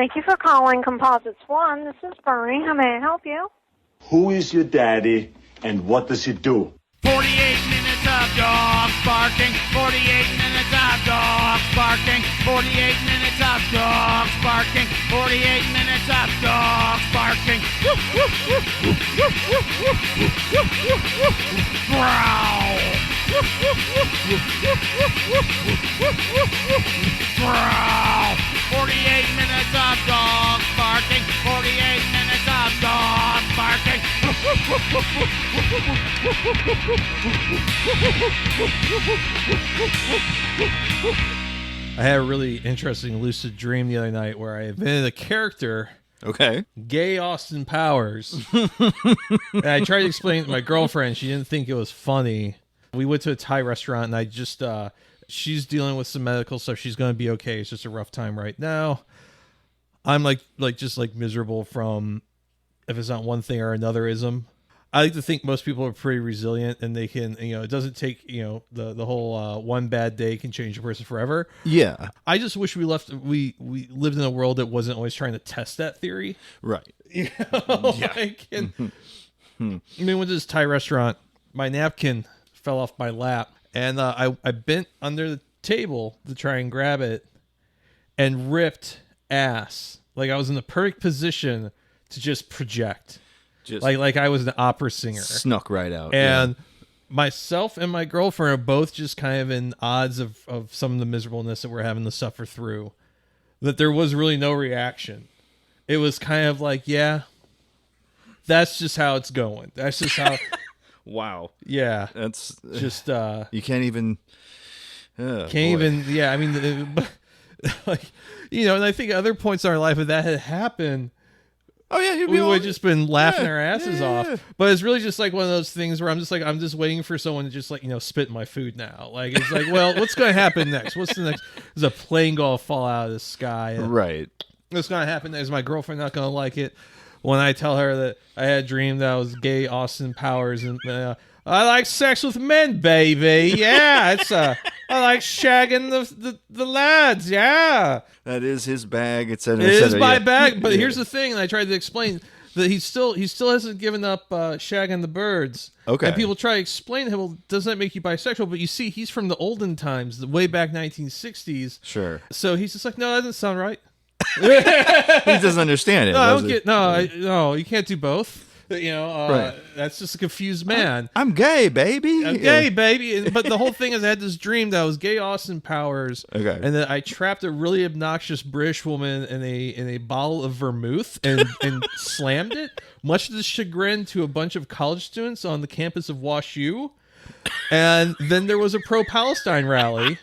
Thank you for calling Composites One. This is Bernie. How may I help you? Who is your daddy and what does he do? 48 minutes of dogs barking, 48 minutes of dogs barking, 48 minutes of dogs barking, 48 minutes of dogs barking. Growl. Growl. 48 minutes of dogs barking, 48 minutes of dogs barking. I had a really interesting lucid dream the other night where I invented a character. Okay. Gay Austin Powers. And I tried to explain it to my girlfriend. She didn't think it was funny. We went to a Thai restaurant and I just, she's dealing with some medical stuff. She's going to be okay. It's just a rough time right now. I'm like miserable from, if it's not one thing or anotherism. I like to think most people are pretty resilient and they can, it doesn't take, the whole one bad day can change a person forever. Yeah. I just wish we lived in a world that wasn't always trying to test that theory. Right. Yeah. I mean, with this Thai restaurant, my napkin fell off my lap and I bent under the table to try and grab it and ripped ass. Like I was in the perfect position to just project. Just like I was an opera singer. Snuck right out. And myself and my girlfriend are both just kind of in odds of some of the miserableness that we're having to suffer through. That there was really no reaction. It was kind of like, yeah, that's just how it's going. That's just how. Wow. Yeah. That's just. You can't even. Yeah. I mean, and I think at other points in our life, if that had happened. Oh yeah, we would have just been laughing our asses off. But it's really just like one of those things where I'm just waiting for someone to just spit in my food now. Like it's like, well, what's going to happen next? What's the next? Is a plane going to fall out of the sky? Right. What's going to happen next? Is my girlfriend not going to like it when I tell her that I had a dream that I was gay Austin Powers and I like sex with men, baby. Yeah, I like shagging the lads. Yeah, that is his bag. It is my bag. But here's the thing, and I tried to explain that he still hasn't given up shagging the birds. Okay, and people try to explain to him, well, doesn't that make you bisexual? But you see, he's from the olden times, the way back 1960s. Sure. So he's just like, no, that doesn't sound right. He doesn't understand it. No, I don't get. No, you can't do both. Right. That's just a confused man. I'm gay, baby. I'm gay, baby. But the whole thing is I had this dream that I was gay Austin Powers. Okay. And that I trapped a really obnoxious British woman in a bottle of vermouth and slammed it, much to the chagrin to a bunch of college students on the campus of WashU. And then there was a pro-Palestine rally.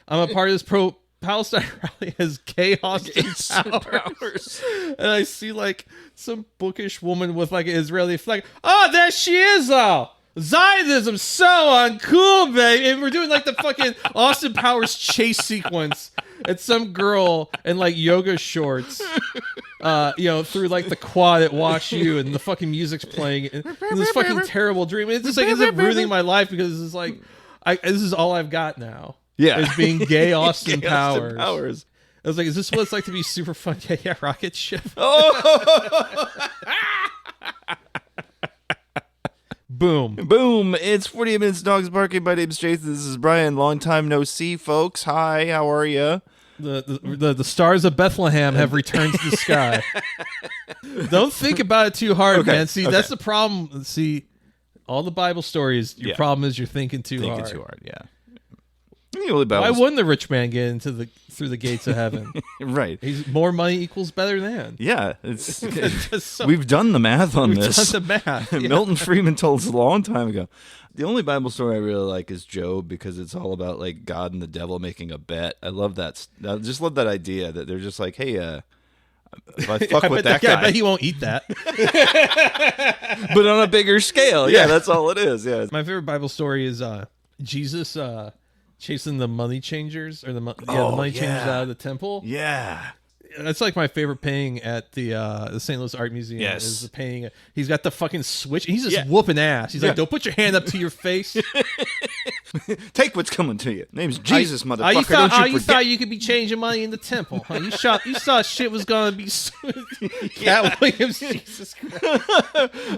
I'm a part of this pro-Palestine rally as gay Austin Powers. And I see some bookish woman with an Israeli flag. Oh, there she is! Zionism so uncool, baby. And we're doing the fucking Austin Powers chase sequence at some girl in yoga shorts, through the quad at Watch U, and the fucking music's playing, and this fucking terrible dream. It's just it's ruining my life because it's this is all I've got now. Yeah, is being gay Austin gay Powers. Austin Powers. I was like, is this what it's like to be super fun? Yeah, rocket ship. Oh. Boom. Boom. It's 48 Minutes Dogs Barking. My name's Jason. This is Brian. Long time no see, folks. Hi, how are you? The stars of Bethlehem have returned to the sky. Don't think about it too hard, man. See, that's the problem. See, all the Bible stories, your problem is you're thinking too hard. Thinking too hard, yeah. Why wouldn't the rich man get through the gates of heaven? Right. More money equals better than. Yeah. We've done the math on this. We've done the math. Yeah. Milton Friedman told us a long time ago. The only Bible story I really like is Job because it's all about God and the devil making a bet. I love that. I just love that idea that they're just like, hey, if I fuck with that guy, I bet he won't eat that. But on a bigger scale. Yeah, that's all it is. Yeah. My favorite Bible story is Jesus chasing the money changers or the money changers out of the temple. Yeah. That's my favorite painting at the St. Louis Art Museum. Yes. Is the painting. He's got the fucking switch. He's just whooping ass. He's like, don't put your hand up to your face. Take what's coming to you. Name's Jesus, motherfucker. You Don't thought you could be changing money in the temple? Huh? You thought shit was gonna be Cat Williams. Jesus Christ.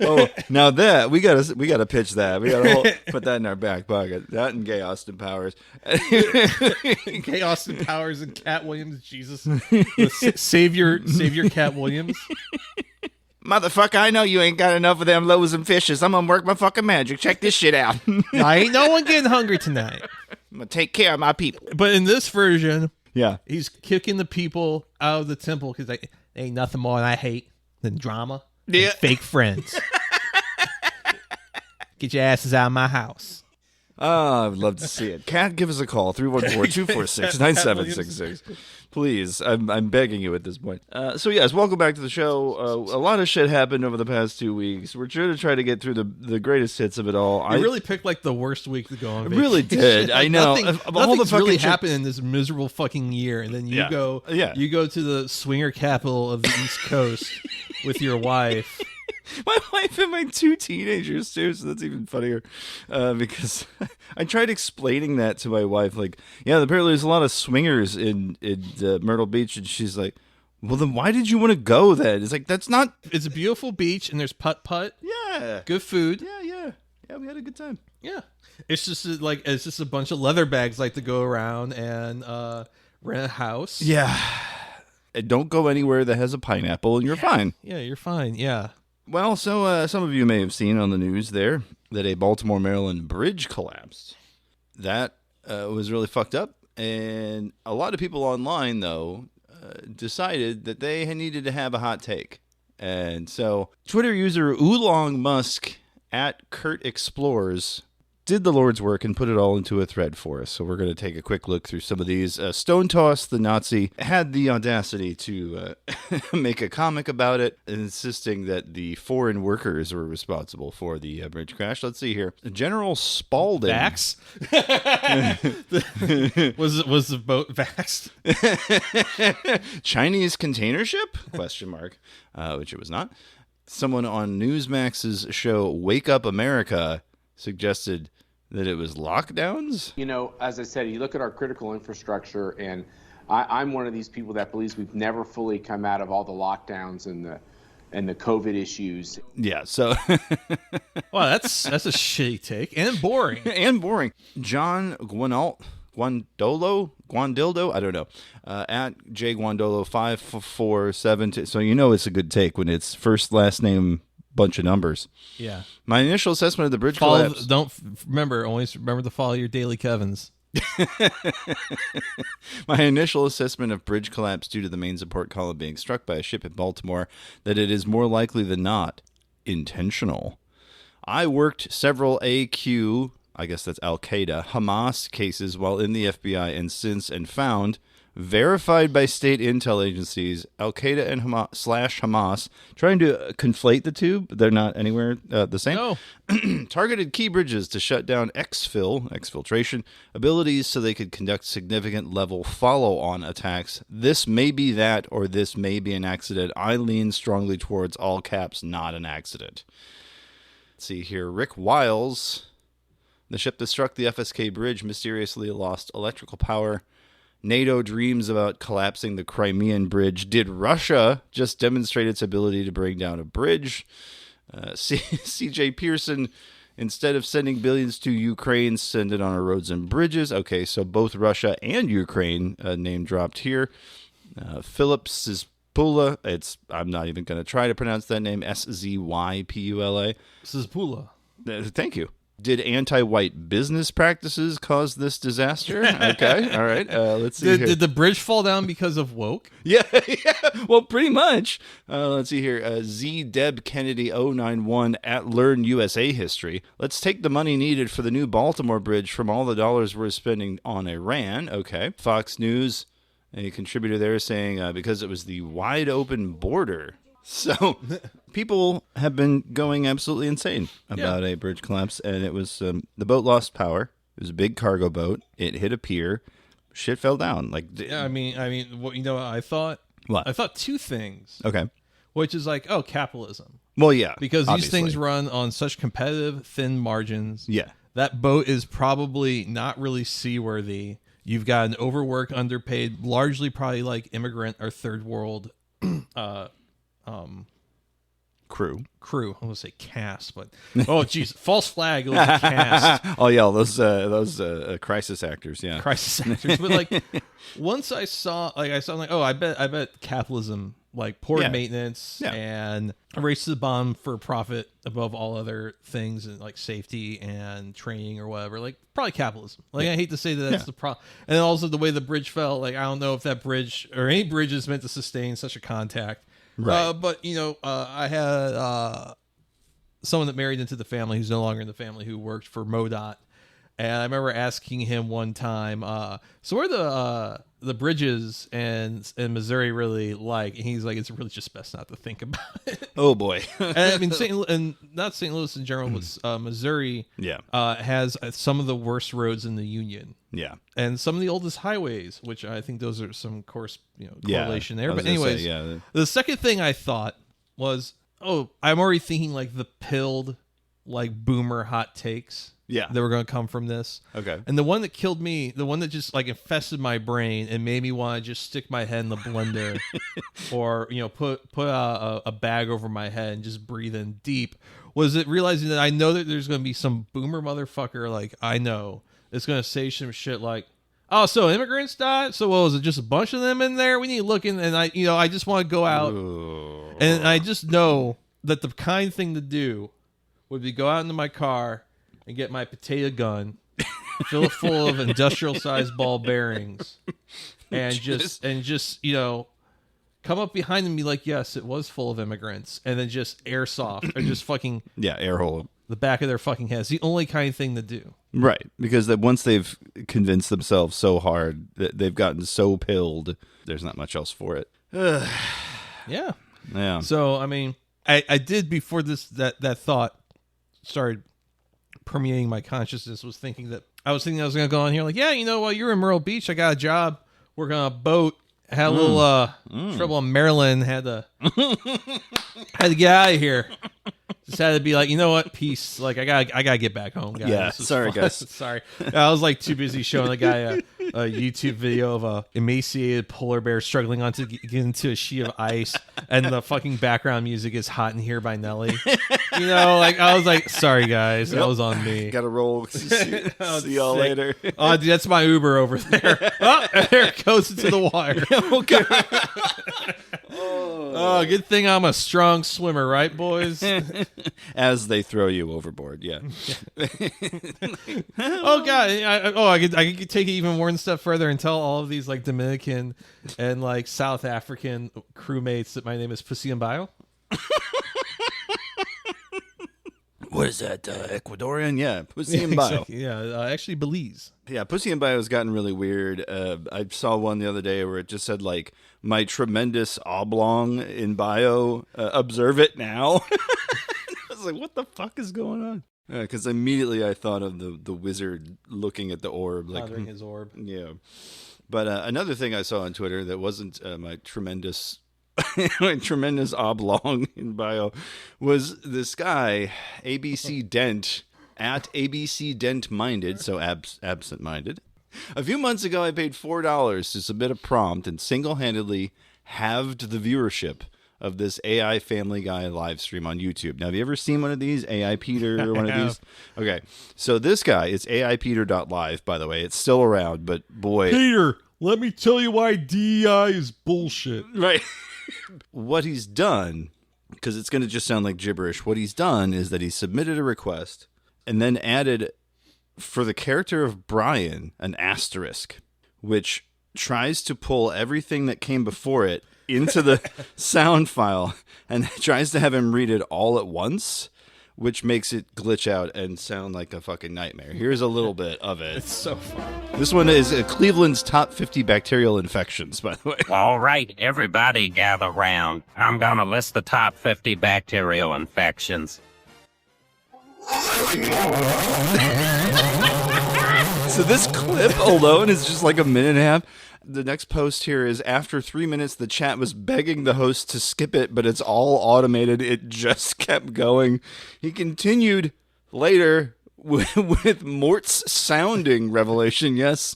Oh, now that we gotta pitch that. We gotta put that in our back pocket. That and Gay Austin Powers. Gay Austin Powers and Cat Williams. Jesus, Savior Cat Williams. Motherfucker, I know you ain't got enough of them loaves and fishes. I'm gonna work my fucking magic. Check this shit out. I ain't no one getting hungry tonight. I'm gonna take care of my people. But in this version, yeah, he's kicking the people out of the temple because they ain't nothing more than I hate than drama and fake friends. Get your asses out of my house. Oh, I'd love to see it. Cat, give us a call. 314-246-9766. Please, I'm begging you at this point. So yes, welcome back to the show. A lot of shit happened over the past 2 weeks. We're trying to try to get through the greatest hits of it all. I really picked like the worst week to go on vacation. Really did. Like, I know. Nothing's really happened in this miserable fucking year, and then you go to the swinger capital of the East Coast with your wife. My wife and my 2 teenagers too, so that's even funnier. Because I tried explaining that to my wife, like, yeah, apparently there's a lot of swingers in Myrtle Beach, and she's like, well, then why did you want to go then? It's like, that's not. It's a beautiful beach, and there's putt-putt. Yeah. Good food. Yeah, we had a good time. Yeah. It's just a bunch of leather bags like to go around and rent a house. Yeah. And don't go anywhere that has a pineapple, and you're fine. Yeah, you're fine. Yeah. Well, so some of you may have seen on the news there that a Baltimore, Maryland bridge collapsed. That was really fucked up. And a lot of people online, though, decided that they needed to have a hot take. And so Twitter user Oolong Musk at Kurt Explores did the Lord's work and put it all into a thread for us. So we're going to take a quick look through some of these. Stone Toss, the Nazi, had the audacity to make a comic about it, insisting that the foreign workers were responsible for the bridge crash. Let's see here. General Spaulding. Vax? was the boat vaxxed? Chinese container ship? Question mark. Which it was not. Someone on Newsmax's show Wake Up America suggested that it was lockdowns? You know, as I said, you look at our critical infrastructure, and I'm one of these people that believes we've never fully come out of all the lockdowns and the COVID issues. Yeah, so... Wow, that's a shitty take, and boring. And boring. John Guandildo, I don't know, at jguandolo5472. So you know it's a good take when it's first, last name, bunch of numbers. Yeah. My initial assessment of the bridge collapse. Always remember to follow your daily Kevins. My initial assessment of bridge collapse due to the main support column being struck by a ship in Baltimore, that it is more likely than not intentional. I worked several AQ, I guess that's Al-Qaeda, Hamas cases while in the FBI and since, and found, verified by state intel agencies, Al-Qaeda and Hamas, trying to conflate the two, but they're not anywhere the same. No. Targeted key bridges to shut down exfiltration abilities so they could conduct significant level follow-on attacks. This may be that, or this may be an accident. I lean strongly towards all caps, not an accident. Let's see here. Rick Wiles. The ship that struck the FSK bridge mysteriously lost electrical power. NATO dreams about collapsing the Crimean bridge. Did Russia just demonstrate its ability to bring down a bridge? CJ Pearson, instead of sending billions to Ukraine, send it on our roads and bridges. Okay, so both Russia and Ukraine name dropped here. Phillips is Pula. I'm not even going to try to pronounce that name. Szypula. Szpula. Thank you. Did anti-white business practices cause this disaster? Okay, all right. Let's see. Did the bridge fall down because of woke? Yeah. Well, pretty much. Let's see here. Z Deb Kennedy 091 at Learn USA History. Let's take the money needed for the new Baltimore Bridge from all the dollars we're spending on Iran. Okay. Fox News, a contributor there saying because it was the wide open border. So people have been going absolutely insane about a bridge collapse, and it was the boat lost power. It was a big cargo boat. It hit a pier. Shit fell down. I mean, what I thought? What? I thought two things. Okay. Which is capitalism. Well, yeah. Because obviously. these things run on such competitive, thin margins. Yeah. that boat is probably not really seaworthy. You've got an overworked, underpaid, largely probably like immigrant or third world Crew. I want to say cast, but oh geez, false flag. It was a cast. Oh yeah, those crisis actors. Yeah, Crisis actors. But like once I saw like, oh, I bet capitalism, like poor Yeah. maintenance Yeah. and a race to the bottom for profit above all other things, and like safety and training or whatever, like probably capitalism. Like I hate to say that that's the problem. And then also the way the bridge fell, like I don't know if that bridge or any bridge is meant to sustain such a contact. Right. But I had someone that married into the family who's no longer in the family who worked for MoDOT, and I remember asking him one time, so where are the bridges in Missouri really like? And he's like, it's really just best not to think about it. Oh boy. And I mean, not St. Louis in general, but Missouri, Yeah. has some of the worst roads in the Union. Yeah. And some of the oldest highways, which I think those are some correlation there. I was But gonna anyways, say, the second thing I thought was, oh, I'm already thinking like the pilled, like boomer hot takes. Yeah. That were going to come from this. Okay. And the one that killed me, the one that just like infested my brain and made me want to just stick my head in the blender or, put a bag over my head and just breathe in deep, was it realizing that I know that there's going to be some boomer motherfucker, like I know, it's going to say some shit like, oh, so immigrants died? So what was it, just a bunch of them in there? We need to look in, and I just want to go out. Ooh. And I just know that the kind thing to do would be go out into my car and get my potato gun, fill it full of industrial sized ball bearings, and just come up behind them and be like, yes, it was full of immigrants, and then just airsoft or just fucking air hole the back of their fucking heads. The only kind of thing to do. Right, because once they've convinced themselves so hard that they've gotten so pilled, there's not much else for it. Yeah. Yeah. So I mean, I did before that thought started permeating my consciousness, was thinking that I was going to go on here like, yeah, while you're in Myrtle Beach, I got a job working on a boat. Had a little trouble in Maryland. Had to get out of here. Just had to be like, you know what, peace. Like I gotta get back home, guys. Yeah, sorry, guys. Sorry, I was like too busy showing the guy a YouTube video of a emaciated polar bear struggling to get into a sheet of ice, and the fucking background music is "Hot in Here" by Nelly. Like I was like, sorry guys, that was on me. Gotta roll. See y'all later. Oh, dude, that's my Uber over there. Oh, there it goes into the water. Oh god. Oh, good thing I'm a strong swimmer, right, boys? As they throw you overboard, yeah. Oh god, I could take it even one step further and tell all of these like Dominican and like South African crewmates that my name is Pussy and Bio. What is that? Ecuadorian? Yeah, Pussy and Bio. Exactly. Yeah, actually Belize. Yeah, Pussy and Bio has gotten really weird. I saw one the other day where it just said like, my tremendous oblong in bio, observe it now. I was like, what the fuck is going on? Because immediately I thought of the wizard looking at the orb. Like, Pondering his orb. Yeah. But another thing I saw on Twitter that wasn't my tremendous tremendous oblong in bio was this guy, ABC Dent, at ABC Dent Minded, so absent-minded. A few months ago, I paid $4 to submit a prompt and single-handedly halved the viewership of this AI Family Guy live stream on YouTube. Now, have you ever seen one of these? AI Peter or one of these? Okay, so this guy, it's AIPeter.live, by the way. It's still around, but boy... Peter, let me tell you why DEI is bullshit. Right. What he's done, because it's going to just sound like gibberish, what he's done is that he submitted a request and then added, for the character of Brian, an asterisk, which tries to pull everything that came before it into the sound file and tries to have him read it all at once, which makes it glitch out and sound like a fucking nightmare. Here's a little bit of it. It's so fun. This one is Cleveland's top 50 bacterial infections, by the way. All right, everybody gather round. I'm gonna list the top 50 bacterial infections. So this clip alone is just like a minute and a half. The next post here is, after 3 minutes, the chat was begging the host to skip it, but it's all automated. It just kept going. He continued later with Mort's sounding revelation. Yes.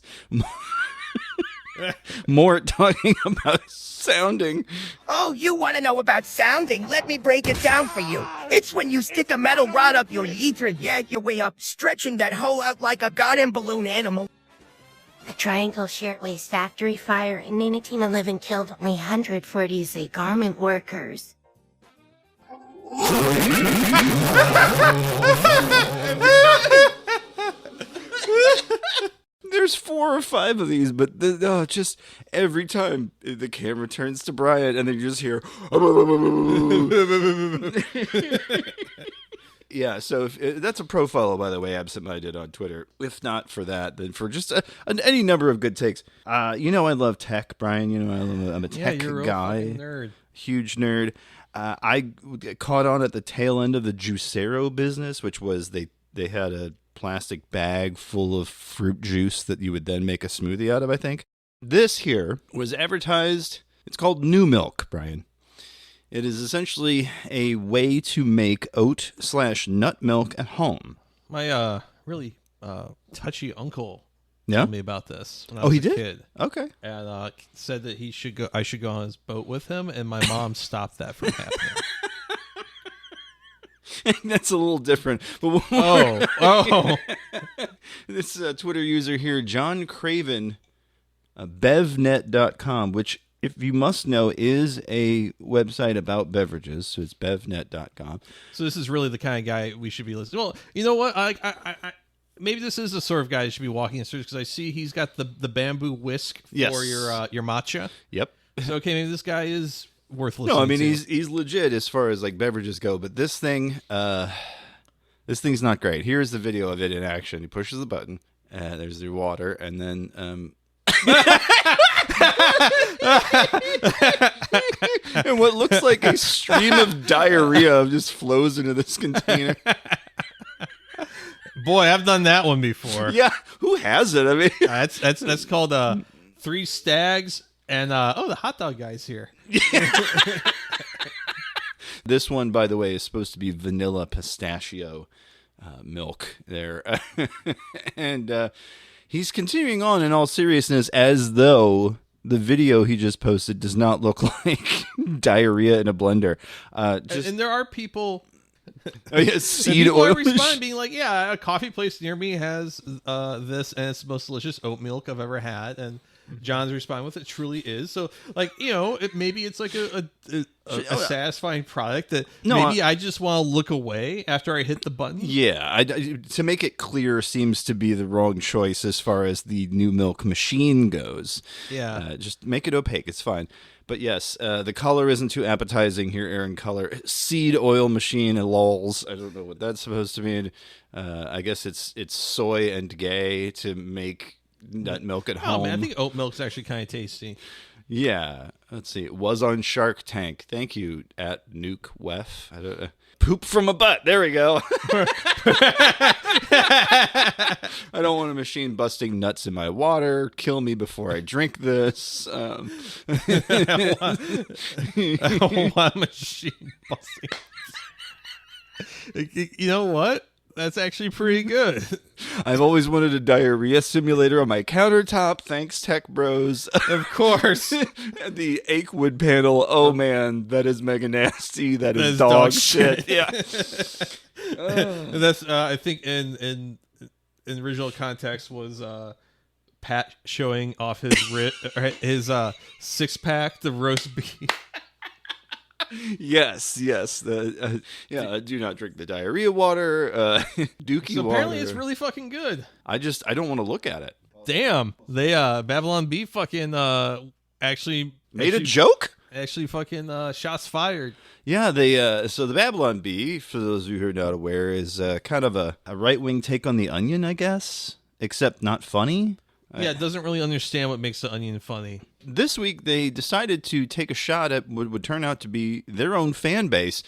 Mort talking about sounding. Oh, you want to know about sounding? Let me break it down for you. It's when you stick a metal rod up your urethra and yank your way up, stretching that hole out like a goddamn balloon animal. A Triangle Shirtwaist factory fire in 1911 killed only 140 garment workers. There's 4 or 5 of these, but just every time the camera turns to Brian, and then you just hear. Yeah, so that's a profile, by the way, Absent-Minded on Twitter. If not for that, then for just any number of good takes. I love tech, Brian. I'm a tech guy. Nerd. Huge nerd. I caught on at the tail end of the Juicero business, which was they had a plastic bag full of fruit juice that you would then make a smoothie out of, I think. This here was advertised. It's called New Milk, Brian. It is essentially a way to make oat/nut milk at home. My really touchy uncle Yeah? told me about this when I was he a did? kid. Okay. And said that I should go on his boat with him, and my mom stopped that from happening. That's a little different. But Oh. This Twitter user here, John Craven, bevnet.com, which, if you must know, is a website about beverages. So it's bevnet.com. So this is really the kind of guy we should be listening. Well, you know what? I maybe this is the sort of guy you should be walking us through, because I see he's got the bamboo whisk for Yes. your matcha. Yep. So okay, maybe this guy is worth listening No, I mean to. he's legit as far as like beverages go, but this thing's not great. Here's the video of it in action. He pushes the button, there's the water, and then and what looks like a stream of diarrhea just flows into this container. Boy, I've done that one before. Yeah, who hasn't? I mean, that's called Three Stags, and the hot dog guy's here. This one, by the way, is supposed to be vanilla pistachio milk there. And he's continuing on in all seriousness as though the video he just posted does not look like diarrhea in a blender. And there are people... seed people oil. are responding, being like, yeah, a coffee place near me has this, and it's the most delicious oat milk I've ever had. And John's responding with, it truly is. So, like, maybe it's like a satisfying product that I just want to look away after I hit the button. Yeah, to make it clear seems to be the wrong choice as far as the new milk machine goes. Yeah. Just make it opaque. It's fine. But yes, the color isn't too appetizing here, Aaron. Color. Seed oil machine and lols. I don't know what that's supposed to mean. I guess it's soy and gay to make nut milk at home. Oh, man, I think oat milk's actually kind of tasty. Yeah. Let's see. It was on Shark Tank. Thank you, at Nuke Wef. I don't know. Poop from a butt. There we go. I don't want a machine busting nuts in my water. Kill me before I drink this. I don't want a machine busting. You know what? That's actually pretty good. I've always wanted a diarrhea simulator on my countertop. Thanks, Tech Bros. Of course. And the Achewood panel. Oh, man. That is mega nasty. That is dog shit. Yeah. That's I think in original context was Pat showing off his his 6-pack of roast beef. Yes. I do not drink the diarrhea water. Dookie So water. apparently it's really fucking good. I don't want to look at it. Damn. They Babylon Bee fucking actually Made a joke? Actually fucking shots fired. Yeah, they so the Babylon Bee, for those of you who are not aware, is kind of a right-wing take on The Onion, I guess, except not funny. Yeah, it doesn't really understand what makes The Onion funny. This week, they decided to take a shot at what would turn out to be their own fan base.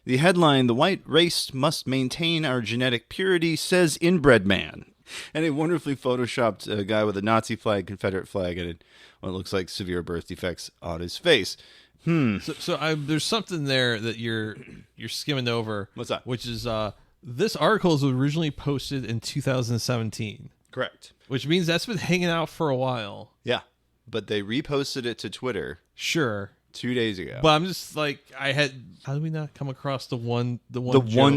The headline, "The white race must maintain our genetic purity," says inbred man. And a wonderfully photoshopped guy with a Nazi flag, Confederate flag, and what looks like severe birth defects on his face. So there's something there that you're skimming over. What's that? Which is This article was originally posted in 2017. Correct. Which means that's been hanging out for a while. Yeah. But they reposted it to Twitter. Sure. 2 days ago. But I'm just like, how did we not come across the one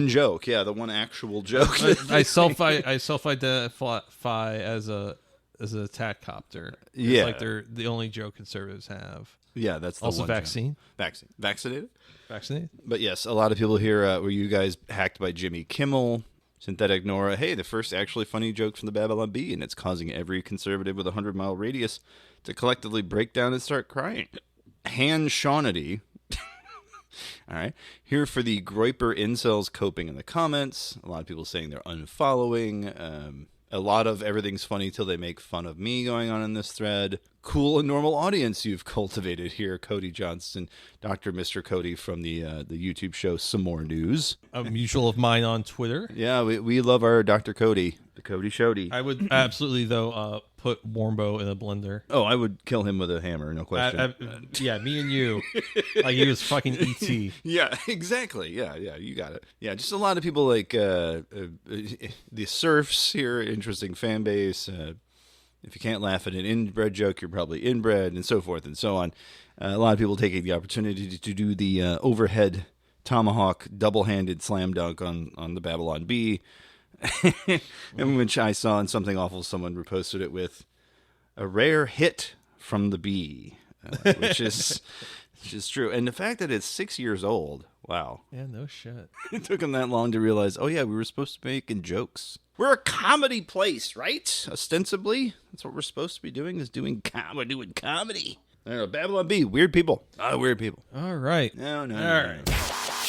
joke? Yeah, the one actual joke. I self-identify as a attack copter. Yeah. Like they're the only joke conservatives have. Yeah, that's the also one vaccine. Joke. Vaccinated. But yes, a lot of people here were you guys hacked by Jimmy Kimmel, Synthetic Nora. Hey, the first actually funny joke from the Babylon Bee, and it's causing every conservative with a 100-mile radius to collectively break down and start crying. Han Shawnity. All right. Here for the Groiper incels coping in the comments. A lot of people saying they're unfollowing. A lot of everything's funny till they make fun of me going on in this thread. Cool and normal audience you've cultivated here, Cody Johnston, Dr. Mr. Cody from the YouTube show Some More News. A mutual of mine on Twitter. Yeah, we love our Dr. Cody, the Cody Shody. I would absolutely, though, put Warmbo in a blender. Oh, I would kill him with a hammer, no question. Yeah, me and you. Like he was fucking E.T. Yeah, exactly. Yeah, you got it. Yeah, just a lot of people like the Surfs here, interesting fan base. If you can't laugh at an inbred joke, you're probably inbred, and so forth and so on. A lot of people taking the opportunity to do the overhead tomahawk double-handed slam dunk on the Babylon Bee, in which I saw in Something Awful someone reposted it with a rare hit from the bee, which is true. And the fact that it's 6 years old, wow. Yeah, no shit. It took them that long to realize, oh yeah, we were supposed to be making jokes. We're a comedy place, right? Ostensibly, that's what we're supposed to be doing, is doing comedy. I don't know, Babylon Bee, weird people. Weird people. All right. No. All right.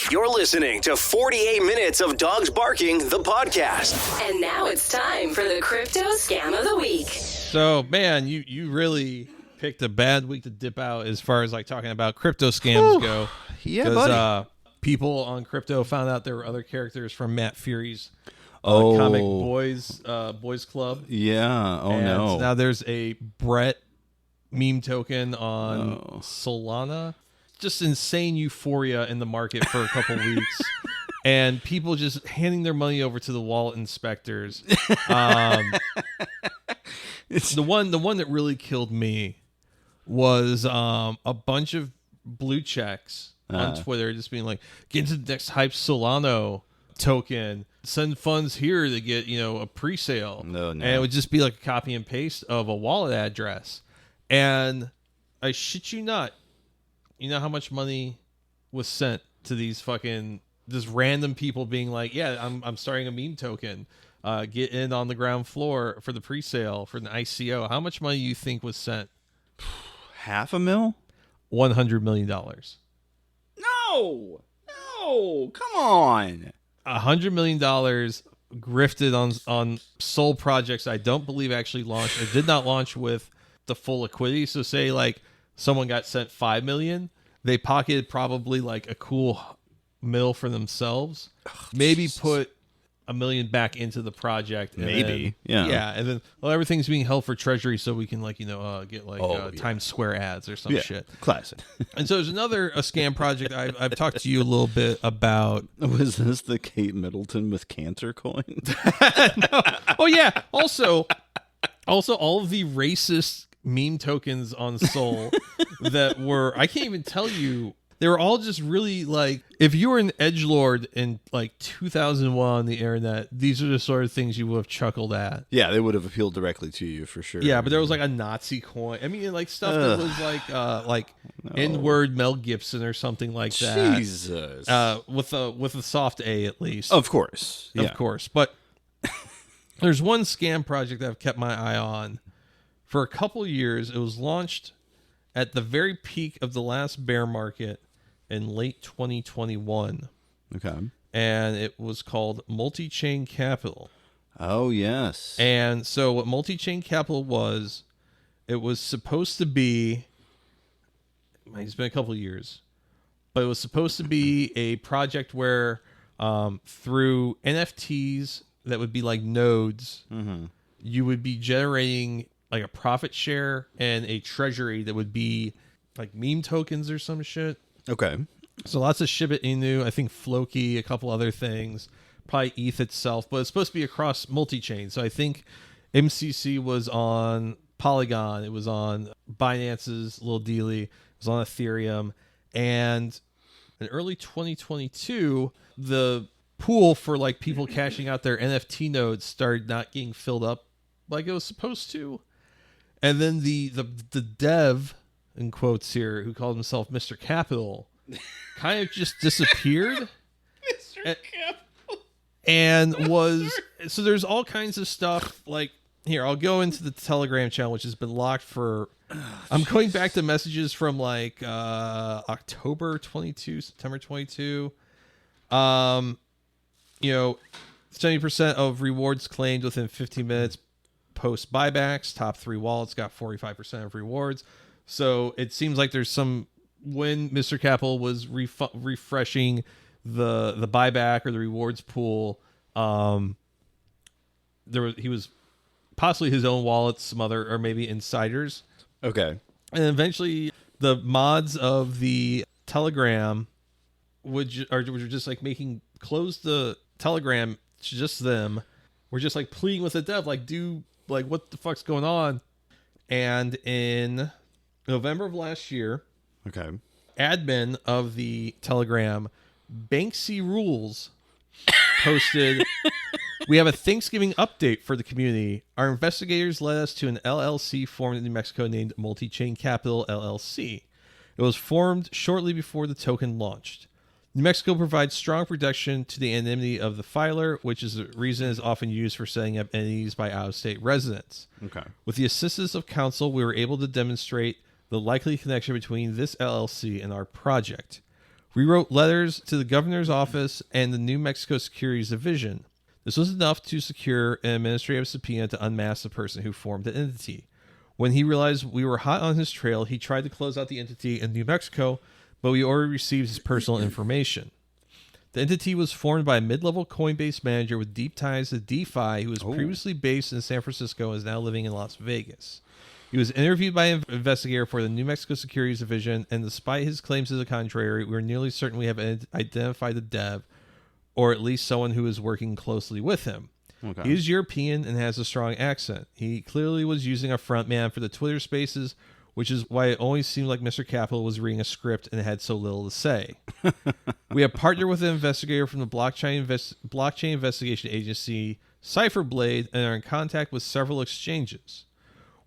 You're listening to 48 Minutes of Dogs Barking, the podcast. And now it's time for the Crypto Scam of the Week. So, man, you really picked a bad week to dip out as far as like talking about crypto scams go. Yeah, buddy. People on crypto found out there were other characters from Matt Fury's comic boys club. Yeah. Oh, and no. Now there's a Brett meme token on Solana. Just insane euphoria in the market for a couple weeks. And people just handing their money over to the wallet inspectors. The one that really killed me was a bunch of blue checks on Twitter just being like, get into the next hype Solano token, send funds here to get a pre-sale. No. And it would just be like a copy and paste of a wallet address. And I shit you not, you know how much money was sent to these fucking just random people being like, yeah, I'm starting a meme token. Get in on the ground floor for the pre-sale for an ICO. How much money do you think was sent? $500,000? $100 million. No, come on. $100 million grifted on sole projects I don't believe actually launched. It did not launch with the full liquidity. So say like someone got sent $5 million, they pocketed probably like a cool mill for themselves. Maybe put $1 million back into the project. And maybe. Then, yeah. And then everything's being held for treasury so we can get Times Square ads or some shit. Classic. And so there's another scam project I've talked to you a little bit about. Was this the Kate Middleton with cancer coin? No. Oh yeah. Also all of the racist meme tokens on Sol that were, I can't even tell you. They were all just really like, if you were an edgelord in like 2001 on the internet, these are the sort of things you would have chuckled at. Yeah, they would have appealed directly to you for sure. Yeah, but there was like a Nazi coin. I mean, like stuff that was like N-word Mel Gibson or something like that. Jesus. With a soft A at least. Of course. Of course. But there's one scam project that I've kept my eye on for a couple years. It was launched at the very peak of the last bear market in late 2021. Okay. And it was called Multi-Chain Capital. Oh, yes. And so what Multi-Chain Capital was, it was supposed to be, it's been a couple of years, but it was supposed to be a project where through NFTs that would be like nodes, you would be generating like a profit share and a treasury that would be like meme tokens or some shit. Okay. So lots of Shiba Inu, I think Floki, a couple other things. probably ETH itself, but it's supposed to be across multi-chain. So I think MCC was on Polygon, it was on Binance's little dealie, it was on Ethereum, and in early 2022, the pool for like people cashing out their NFT nodes started not getting filled up like it was supposed to. And then the dev, in quotes here, who called himself Mr. Capital, kind of just disappeared. Mr. Capital. And so there's all kinds of stuff like, here, I'll go into the Telegram channel, which has been locked for, I'm going back to messages from like October 22, September 22. 70% of rewards claimed within 15 minutes post buybacks. Top 3 wallets got 45% of rewards. So it seems like there's some, when Mr. Capital was refreshing the buyback or the rewards pool, he was possibly his own wallets, some other, or maybe insiders. Okay. And eventually the mods of the Telegram were just like close the Telegram to just them. We're just like pleading with the dev, like, what the fuck's going on? And in November of last year, okay, admin of the Telegram, Banksy Rules, posted, "We have a Thanksgiving update for the community. Our investigators led us to an LLC formed in New Mexico named Multi-Chain Capital LLC. It was formed shortly before the token launched. New Mexico provides strong protection to the anonymity of the filer, which is the reason is often used for setting up entities by out-of-state residents. Okay. With the assistance of counsel, we were able to demonstrate the likely connection between this LLC and our project. We wrote letters to the governor's office and the New Mexico Securities Division. This was enough to secure an administrative subpoena to unmask the person who formed the entity. When he realized we were hot on his trail, he tried to close out the entity in New Mexico, but we already received his personal information. The entity was formed by a mid-level Coinbase manager with deep ties to DeFi who was previously based in San Francisco and is now living in Las Vegas. He was interviewed by an investigator for the New Mexico Securities Division, and despite his claims to the contrary, we are nearly certain we have identified the dev, or at least someone who is working closely with him. Okay. He is European and has a strong accent. He clearly was using a front man for the Twitter spaces, which is why it always seemed like Mr. Capital was reading a script and had so little to say. We have partnered with an investigator from the blockchain investigation agency, Cypherblade, and are in contact with several exchanges.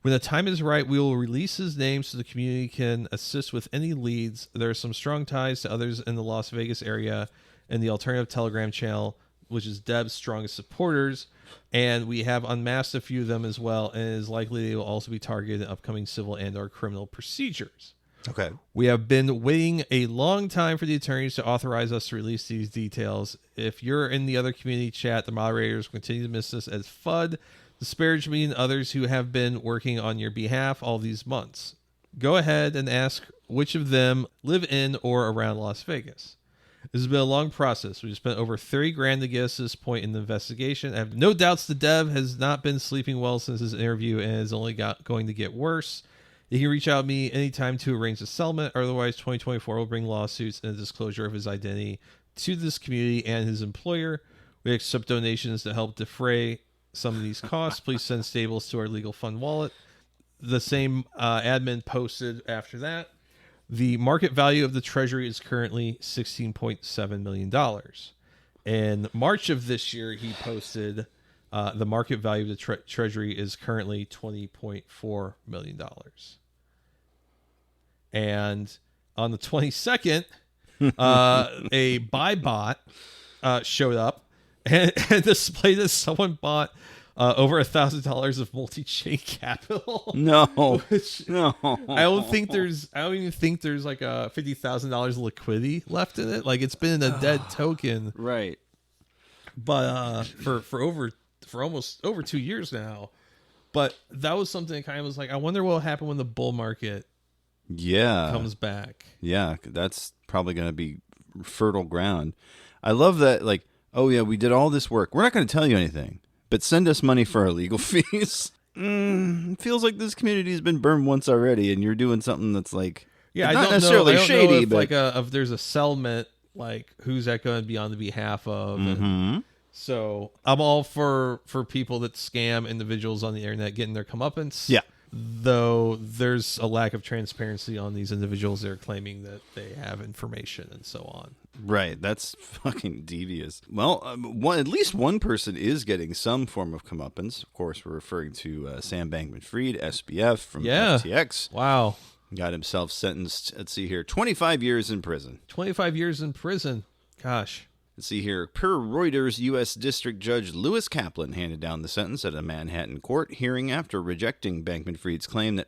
When the time is right, we will release his name so the community can assist with any leads. There are some strong ties to others in the Las Vegas area and the alternative Telegram channel, which is Deb's strongest supporters, and we have unmasked a few of them as well, and it is likely they will also be targeted in upcoming civil and or criminal procedures. Okay. We have been waiting a long time for the attorneys to authorize us to release these details. If you're in the other community chat, the moderators will continue to miss this as FUD, disparage me and others who have been working on your behalf all these months. Go ahead and ask which of them live in or around Las Vegas. This has been a long process. We've spent over $30,000 to get us to this point in the investigation. I have no doubts the dev has not been sleeping well since his interview and is only going to get worse. He can reach out to me anytime to arrange a settlement. Otherwise, 2024 will bring lawsuits and a disclosure of his identity to this community and his employer. We accept donations to help defray some of these costs. Please send stables to our legal fund wallet. The same admin posted after that. The market value of the treasury is currently $16.7 million. In March of this year, he posted the market value of the treasury is currently $20.4 million. And on the 22nd, a buy bot showed up and displayed that someone bought over $1,000 of multi-chain capital. No, no. I don't even think there's like a $50,000 of liquidity left in it. Like it's been in a dead token, right? But for almost over 2 years now. But that was something that kind of was like, I wonder what will happen when the bull market comes back. Yeah, that's probably going to be fertile ground. I love that. Like, oh yeah, we did all this work. We're not going to tell you anything, but send us money for our legal fees. It feels like this community has been burned once already, and you're doing something that's like, yeah, not necessarily shady, know if, but like if there's a settlement, like who's that going to be on the behalf of? Mm-hmm. So I'm all for people that scam individuals on the internet getting their comeuppance. Yeah. Though there's a lack of transparency on these individuals. They're claiming that they have information and so on. Right. That's fucking devious. Well, at least one person is getting some form of comeuppance. Of course, we're referring to Sam Bankman-Fried, SBF from FTX. Wow. Got himself sentenced, let's see here, 25 years in prison. 25 years in prison. Gosh. Let's see here. Per Reuters, U.S. District Judge Lewis Kaplan handed down the sentence at a Manhattan court hearing after rejecting Bankman-Fried's claim that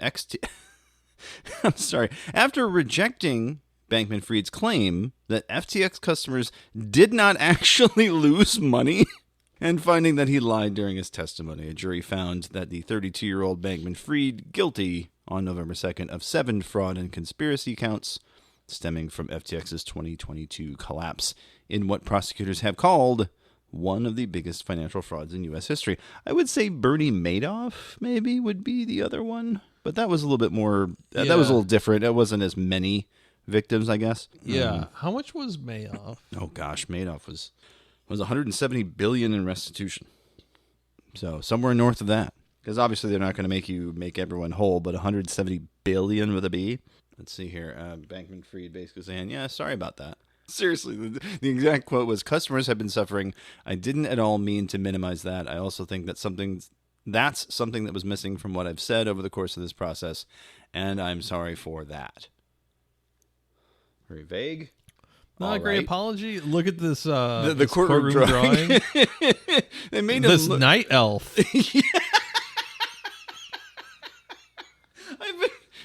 after rejecting Bankman-Fried's claim that FTX customers did not actually lose money and finding that he lied during his testimony. A jury found that the 32-year-old Bankman-Fried guilty on November 2nd of 7 fraud and conspiracy counts stemming from FTX's 2022 collapse in what prosecutors have called one of the biggest financial frauds in U.S. history. I would say Bernie Madoff maybe would be the other one, but that was a little bit more, that was a little different. It wasn't as many victims, I guess. Yeah. How much was Madoff? Oh gosh, Madoff was 170 billion in restitution. So somewhere north of that. Because obviously they're not going to make everyone whole, but 170 billion with a B. Let's see here. Bankman-Fried basically saying, yeah, sorry about that. Seriously, the exact quote was, customers have been suffering. I didn't at all mean to minimize that. I also think that's something that was missing from what I've said over the course of this process, and I'm sorry for that. Very vague. Not a great apology. Look at this the this courtroom drawing. They made this night elf.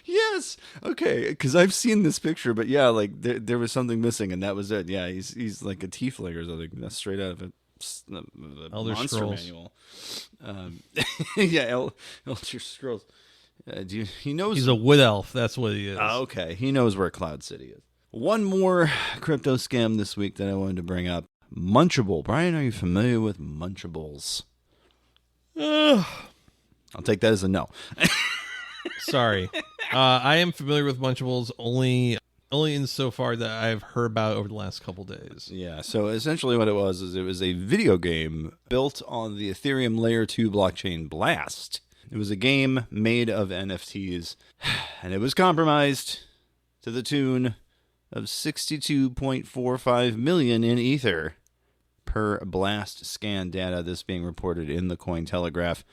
Yes. Okay. Because I've seen this picture, but yeah, like there was something missing, and that was it. Yeah, he's like a tiefling or something. That's straight out of a Elder monster Scrolls manual. Yeah, Elder Scrolls. He knows he's a wood elf. That's what he is. Okay, he knows where Cloud City is. One more crypto scam this week that I wanted to bring up. Munchable. Brian, are you familiar with Munchables? I'll take that as a no. Sorry. I am familiar with Munchables only insofar that I've heard about it over the last couple days. Yeah, so essentially what it was is it was a video game built on the Ethereum Layer 2 blockchain Blast. It was a game made of NFTs, and it was compromised to the tune of 62.45 million in Ether per Blast scan data, this being reported in the Cointelegraph.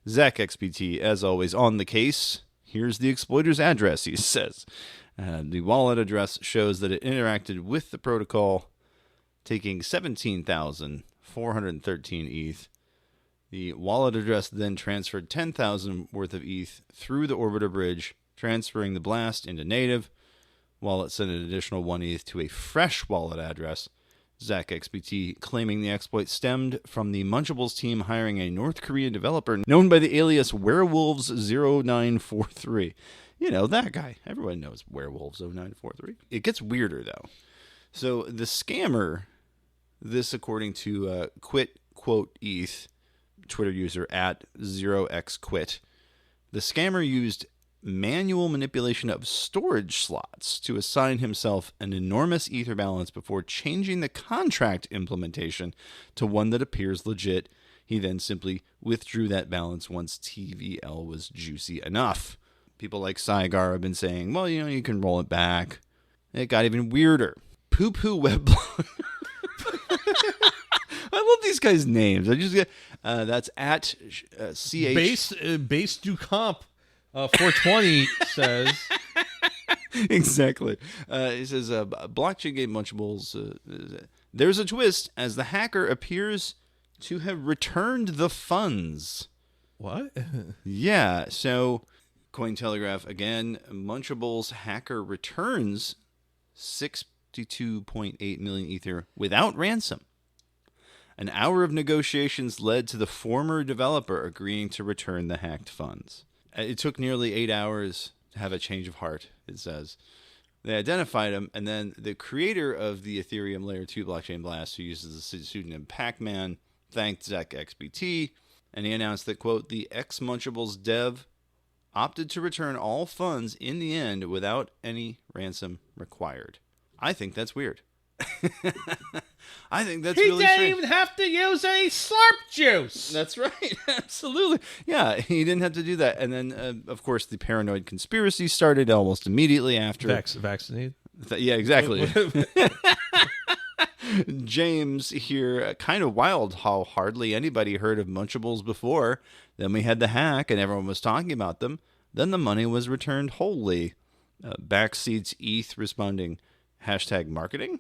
Zach XBT, as always, on the case. Here's the exploiter's address, he says. The wallet address shows that it interacted with the protocol, taking 17,413 ETH. The wallet address then transferred 10,000 worth of ETH through the Orbiter bridge, transferring the Blast into native. Wallet sent an additional 1 ETH to a fresh wallet address. Zach XBT claiming the exploit stemmed from the Munchables team hiring a North Korean developer known by the alias Werewolves0943. You know, that guy. Everyone knows Werewolves0943. It gets weirder, though. So the scammer, this according to quit_ETH, Twitter user at 0xquit, the scammer used manual manipulation of storage slots to assign himself an enormous Ether balance before changing the contract implementation to one that appears legit. He then simply withdrew that balance once TVL was juicy enough. People like Saigar have been saying, well, you can roll it back. It got even weirder. Poo Poo Weblog. I love these guys' names. I just get that's at CH Base du Comp 420 says exactly. He says blockchain game Munchables. There's a twist as the hacker appears to have returned the funds. What? Yeah. So Cointelegraph again. Munchables hacker returns 62.8 million Ether without ransom. An hour of negotiations led to the former developer agreeing to return the hacked funds. It took nearly 8 hours to have a change of heart, it says. They identified him, and then the creator of the Ethereum Layer 2 blockchain Blast, who uses the pseudonym Pac-Man, thanked Zach XBT, and he announced that, quote, the ex-Munchables dev opted to return all funds in the end without any ransom required. I think that's weird. I think that's he really didn't strange. even have to use any slurp juice. That's right. Absolutely. Yeah, he didn't have to do that. And then, of course, the paranoid conspiracy started almost immediately after. Vaccinated? Yeah, exactly. James here, kind of wild how hardly anybody heard of Munchables before. Then we had the hack and everyone was talking about them. Then the money was returned wholly. Backseats ETH responding, #marketing.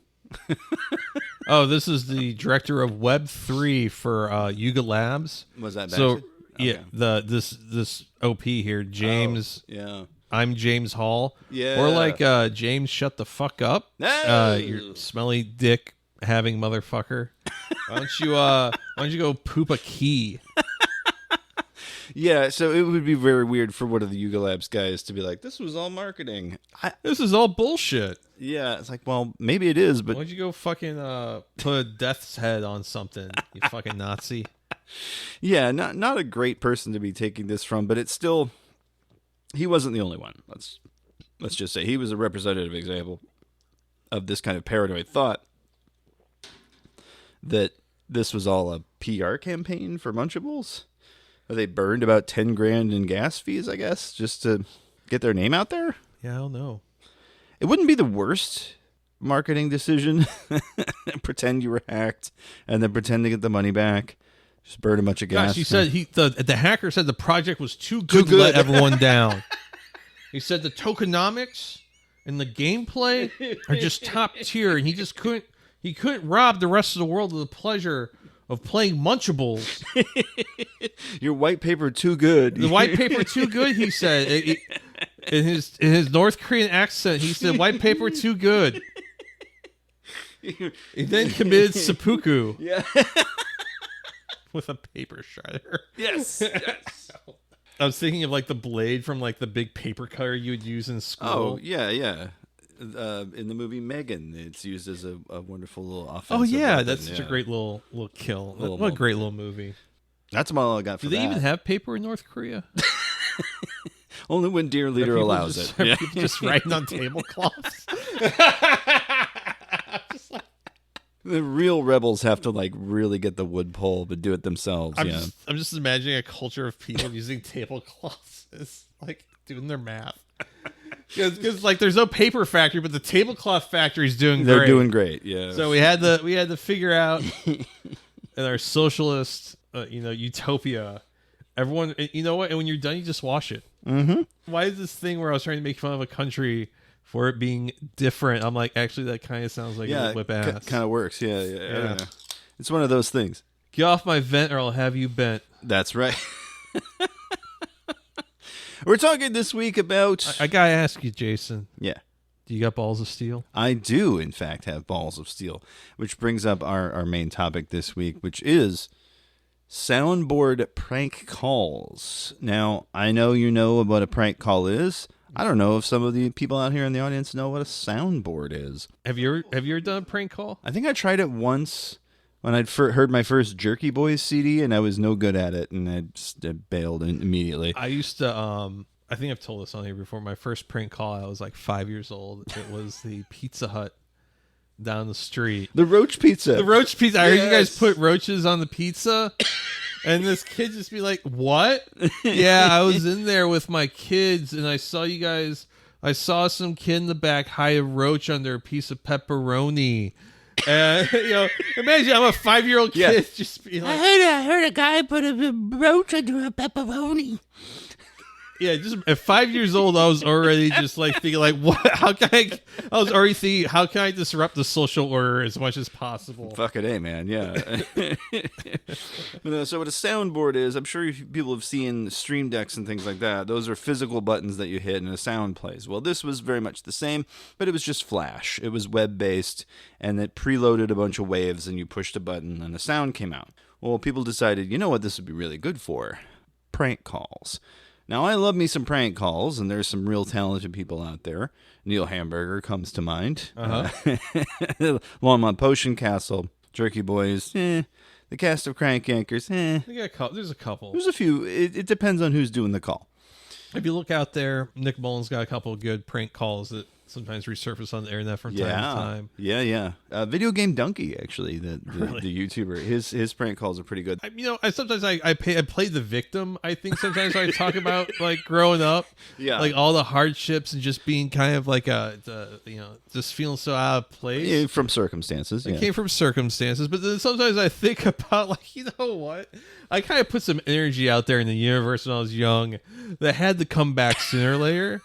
Oh, this is the director of Web3 for Yuga Labs. Was that so? Backseat? Yeah, Okay. this OP here, James. Oh, yeah. I'm James Hall. Yeah. Or like James, shut the fuck up. No. You smelly dick having motherfucker. Why don't you go poop a key? Yeah, so it would be very weird for one of the Yuga Labs guys to be like, this was all marketing. This is all bullshit. Yeah, it's like, well, maybe it is, but... Why don't you go fucking put a death's head on something, you fucking Nazi? Yeah, not a great person to be taking this from, but it's still... He wasn't the only one. Let's just say he was a representative example of this kind of paranoid thought that this was all a PR campaign for Munchables. They burned about 10 grand in gas fees, I guess, just to get their name out there. Yeah, I don't know. It wouldn't be the worst marketing decision. Pretend you were hacked and then pretend to get the money back. Just burn a bunch of gas. Gosh, he said the hacker said the project was too good to let everyone down. He said the tokenomics and the gameplay are just top tier, and he couldn't rob the rest of the world of the pleasure of playing Munchables. Your white paper too good. The white paper too good, he said. In his North Korean accent, he said white paper too good. He then committed seppuku. Yeah. With a paper shredder. Yes. I was thinking of like the blade from like the big paper cutter you would use in school. Oh, yeah. In the movie Megan, it's used as a wonderful little offensive Oh yeah, weapon. that's such a great little kill. Little what a great little movie. That's all I got for Do they that. even have paper in North Korea? Only when Dear Leader allows it. Are people just writing on tablecloths? The real rebels have to like really get the wood pole, but do it themselves. I'm just imagining a culture of people using tablecloths as like doing their math. Because like there's no paper factory, but the tablecloth factory is doing great. They're doing great, yeah. So we had to figure out in our socialist, utopia. Everyone, you know what? And when you're done, you just wash it. Mm-hmm. Why is this thing where I was trying to make fun of a country for it being different? I'm like, actually, that kind of sounds like a whip ass. Kind of works. Yeah. I don't know. It's one of those things. Get off my vent, or I'll have you bent. That's right. We're talking this week about... I gotta ask you, Jason. Yeah. Do you got balls of steel? I do, in fact, have balls of steel, which brings up our main topic this week, which is Soundboard Prank Calls. Now, I know you know what a prank call is. I don't know if some of the people out here in the audience know what a soundboard is. Have you ever done a prank call? I think I tried it once when I'd heard my first Jerky Boys CD, and I was no good at it, and I just bailed immediately. I used to, I think I've told this on here before, my first prank call, I was like 5 years old. It was the Pizza Hut down the street. The roach pizza. The roach pizza. I heard you guys put roaches on the pizza, and this kid just be like, what? Yeah, I was in there with my kids, and I saw you guys, I saw some kid in the back hide a roach under a piece of pepperoni. Imagine I'm a 5-year-old kid just be like, I heard a guy put a roach under a pepperoni. Yeah, just at 5 years old, I was already just like thinking, like, what? How can I was already thinking, how can I disrupt the social order as much as possible? Fucking A, man, yeah. So what a soundboard is, I'm sure people have seen stream decks and things like that. Those are physical buttons that you hit and a sound plays. Well, this was very much the same, but it was just Flash. It was web-based, and it preloaded a bunch of waves, and you pushed a button, and a sound came out. Well, people decided, you know what this would be really good for? Prank calls. Now, I love me some prank calls, and there's some real talented people out there. Neil Hamburger comes to mind. Longmont Potion Castle, Jerky Boys, the cast of Crank Yankers, There's a couple. There's a few. It depends on who's doing the call. If you look out there, Nick Mullen's got a couple of good prank calls that sometimes resurface on the internet from time to time. Yeah. Video Game Donkey, actually, the YouTuber. His prank calls are pretty good. Sometimes I play the victim. I think sometimes I talk about like growing up, like all the hardships and just being kind of like just feeling so out of place from circumstances. It came from circumstances, but then sometimes I think about like, you know what? I kind of put some energy out there in the universe when I was young that had to come back sooner or later.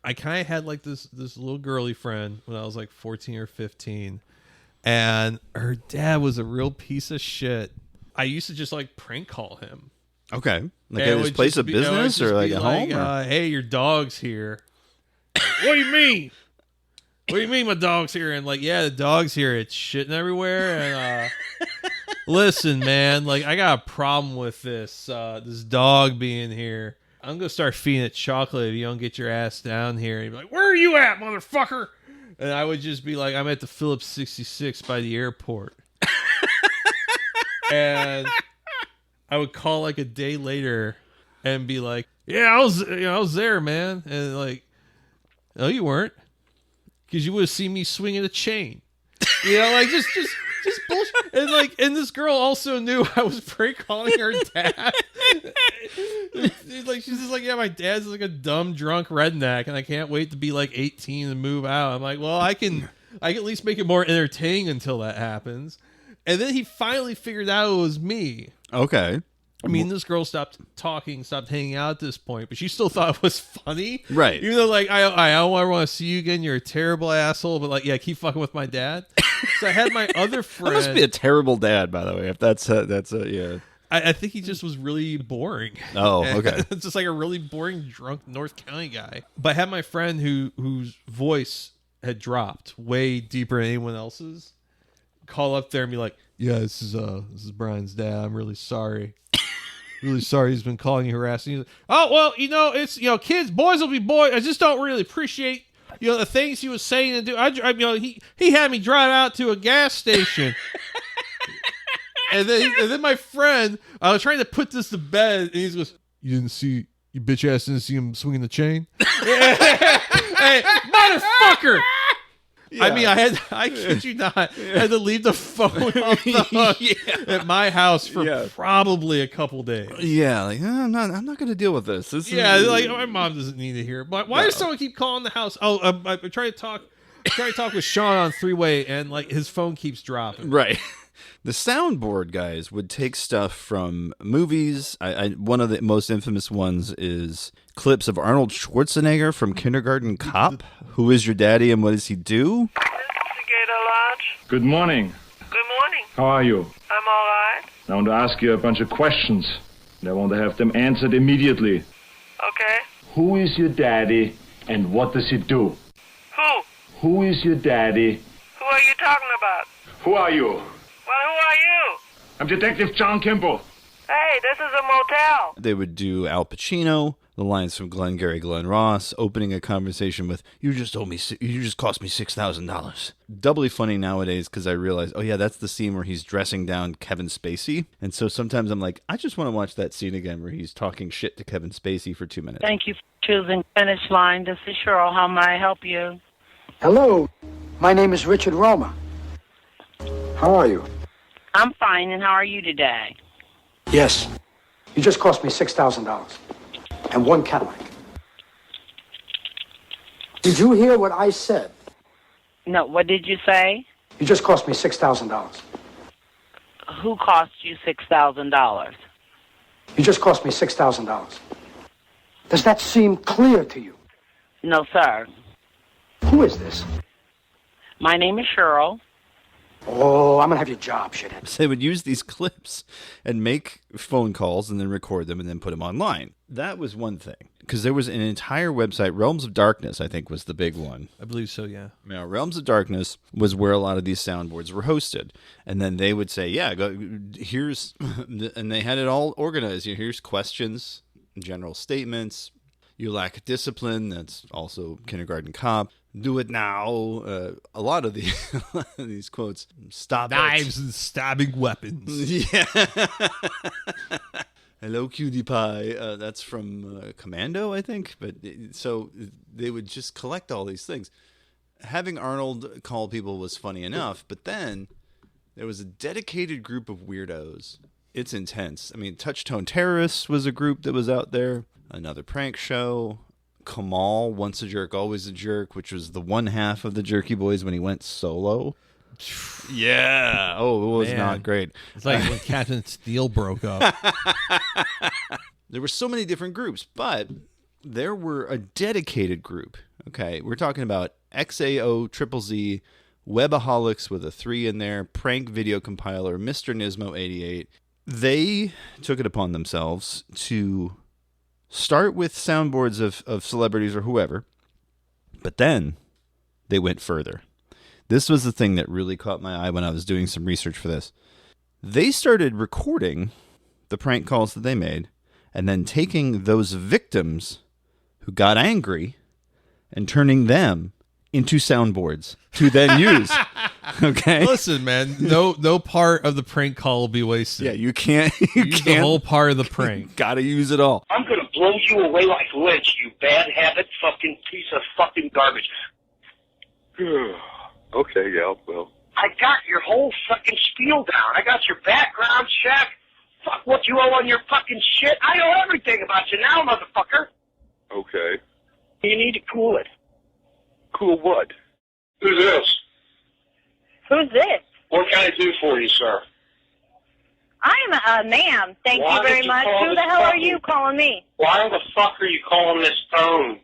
I kind of had like this little girly friend when I was like 14 or 15, and her dad was a real piece of shit. I used to just like prank call him. Okay. Like at his place of business or like at home? Hey, your dog's here. What do you mean? What do you mean my dog's here? And like, yeah, the dog's here. It's shitting everywhere. And listen, man, like I got a problem with this dog being here. I'm going to start feeding it chocolate if you don't get your ass down here. And he'd be like, where are you at, motherfucker? And I would just be like, I'm at the Phillips 66 by the airport. And I would call like a day later and be like, yeah, I was there, man. And like, no, you weren't. Because you would have seen me swinging a chain. Like just bullshit. And this girl also knew I was prank calling her dad. Like she's just like, yeah, my dad's like a dumb drunk redneck, and I can't wait to be like 18 and move out. I'm like, well, I can at least make it more entertaining until that happens. And then he finally figured out it was me. Okay. I mean, this girl stopped talking, stopped hanging out at this point, but she still thought it was funny. Right. Even though, like, I don't want to see you again. You're a terrible asshole. But, like, yeah, keep fucking with my dad. So I had my other friend. That must be a terrible dad, by the way, if that's yeah. I think he just was really boring. Oh, okay. It's just like a really boring, drunk North County guy. But I had my friend whose voice had dropped way deeper than anyone else's call up there and be like, yeah, this is Brian's dad. I'm really sorry. Really sorry he's been calling you harassing you. Oh, well, it's, kids, boys will be boys. I just don't really appreciate, the things he was saying and do. He had me drive out to a gas station. and then my friend, I was trying to put this to bed, and he goes, you bitch ass didn't see him swinging the chain? Hey, motherfucker! Yeah. I mean, I kid you not, I had to leave the phone off the hook at my house for probably a couple days. Yeah, like I'm not going to deal with this. Like my mom doesn't need to hear it. But why does someone keep calling the house? Oh, I'm trying to talk with Sean on three-way, and like his phone keeps dropping. Right. The soundboard guys would take stuff from movies. One of the most infamous ones is clips of Arnold Schwarzenegger from Kindergarten Cop. Who is your daddy and what does he do? Good morning. Good morning. How are you? I'm all right. I want to ask you a bunch of questions, and I want to have them answered immediately. Okay. Who is your daddy and what does he do? Who? Who is your daddy? Who are you talking about? Who are you? Well, who are you? I'm Detective John Kimball. Hey, this is a motel. They would do Al Pacino, the lines from Glengarry Glen Ross, opening a conversation with, you just cost me $6,000. Doubly funny nowadays because I realize, oh yeah, that's the scene where he's dressing down Kevin Spacey. And so sometimes I'm like, I just want to watch that scene again where he's talking shit to Kevin Spacey for 2 minutes. Thank you for choosing Finish Line. This is Cheryl. How may I help you? Hello, my name is Richard Roma. How are you? I'm fine, and how are you today? Yes, you just cost me $6,000 and one Cadillac. Did you hear what I said? No, what did you say? You just cost me $6,000. Who cost you $6,000? You just cost me $6,000. Does that seem clear to you? No, sir. Who is this? My name is Cheryl. Oh, I'm going to have your job, shithead. So they would use these clips and make phone calls and then record them and then put them online. That was one thing. Because there was an entire website, Realms of Darkness, I think, was the big one. I believe so, yeah. Now, Realms of Darkness was where a lot of these soundboards were hosted. And then they would say, yeah, here's, and they had it all organized. Here's questions, general statements. You lack discipline. That's also Kindergarten Cop. Do it now. A lot of these quotes. Stop knives it. And stabbing weapons. Yeah. Hello, cutie pie. That's from Commando, I think. But so they would just collect all these things. having Arnold call people was funny enough, but then there was a dedicated group of weirdos. It's intense. I mean, Touchtone Terrorists was a group that was out there. Another prank show. Kamal, Once a Jerk, Always a Jerk, which was the one half of the Jerky Boys when he went solo. Yeah. Oh, it was not great. It's like when Captain Steel broke up. There were so many different groups, but there were a dedicated group. Okay, we're talking about XAO-ZZZ, Webaholics with a 3 in there, Prank Video Compiler, Mr. Nismo 88. They took it upon themselves to start with soundboards of celebrities or whoever, but then they went further. This was the thing that really caught my eye when I was doing some research for this. They started recording the prank calls that they made and then taking those victims who got angry and turning them into soundboards to then use. Okay? Listen, man, no part of the prank call will be wasted. Yeah, you can't use the whole part of the prank. Gotta use it all. I'm gonna blow you away like Lynch, you bad habit fucking piece of fucking garbage. Okay, yeah, well. I got your whole fucking spiel down. I got your background check. Fuck what you owe on your fucking shit. I know everything about you now, motherfucker. Okay. You need to cool it. Cool what? Who's this? Who's this? What can I do for you, sir? I'm ma'am. Thank Why you very did you much. call Who this the hell are fucking- you calling me? Why the fuck are you calling this phone?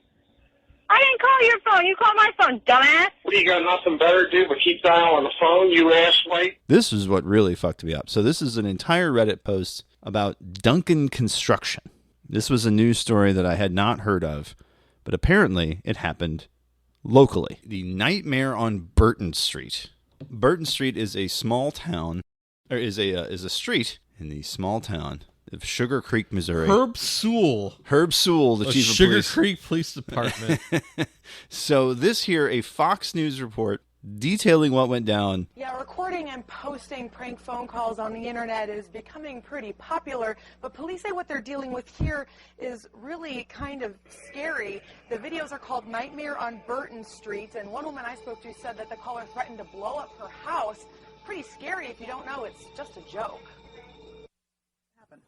I didn't call your phone. You called my phone, dumbass. What, you got nothing better to do but keep dialing the phone, you asswipe? This is what really fucked me up. So this is an entire Reddit post about Duncan Construction. This was a news story that I had not heard of, but apparently it happened locally. The Nightmare on Burton Street. Burton Street is a small town, or is a street in the small town of Sugar Creek, Missouri. Herb Sewell, the chief of Sugar police. Creek Police Department. So this here, a Fox News report detailing what went down. Yeah, recording and posting prank phone calls on the internet is becoming pretty popular, but police say what they're dealing with here is really kind of scary. The videos are called Nightmare on Burton Street, and one woman I spoke to said that the caller threatened to blow up her house. Pretty scary if you don't know it's just a joke.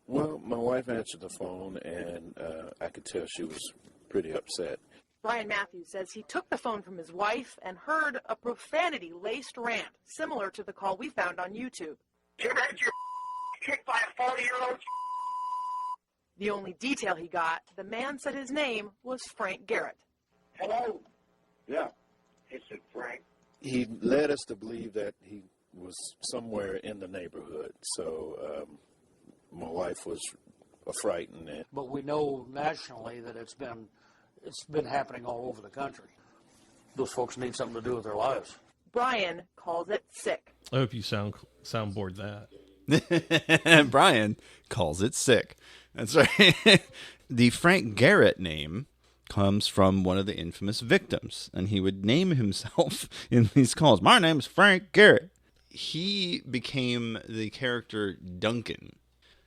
Well, my wife answered the phone, and I could tell she was pretty upset. Brian Matthews says he took the phone from his wife and heard a profanity-laced rant, similar to the call we found on YouTube. You ever had your kicked by a 40-year-old? The only detail he got, the man said his name was Frank Garrett. Hello? Yeah. It's a Frank. He led us to believe that he was somewhere in the neighborhood, so my wife was frightened. But we know nationally that it's been happening all over the country. Those folks need something to do with their lives. Brian calls it sick. I hope you soundboard that. Brian calls it sick. That's right. The Frank Garrett name comes from one of the infamous victims, and he would name himself in these calls. My name is Frank Garrett. He became the character Duncan.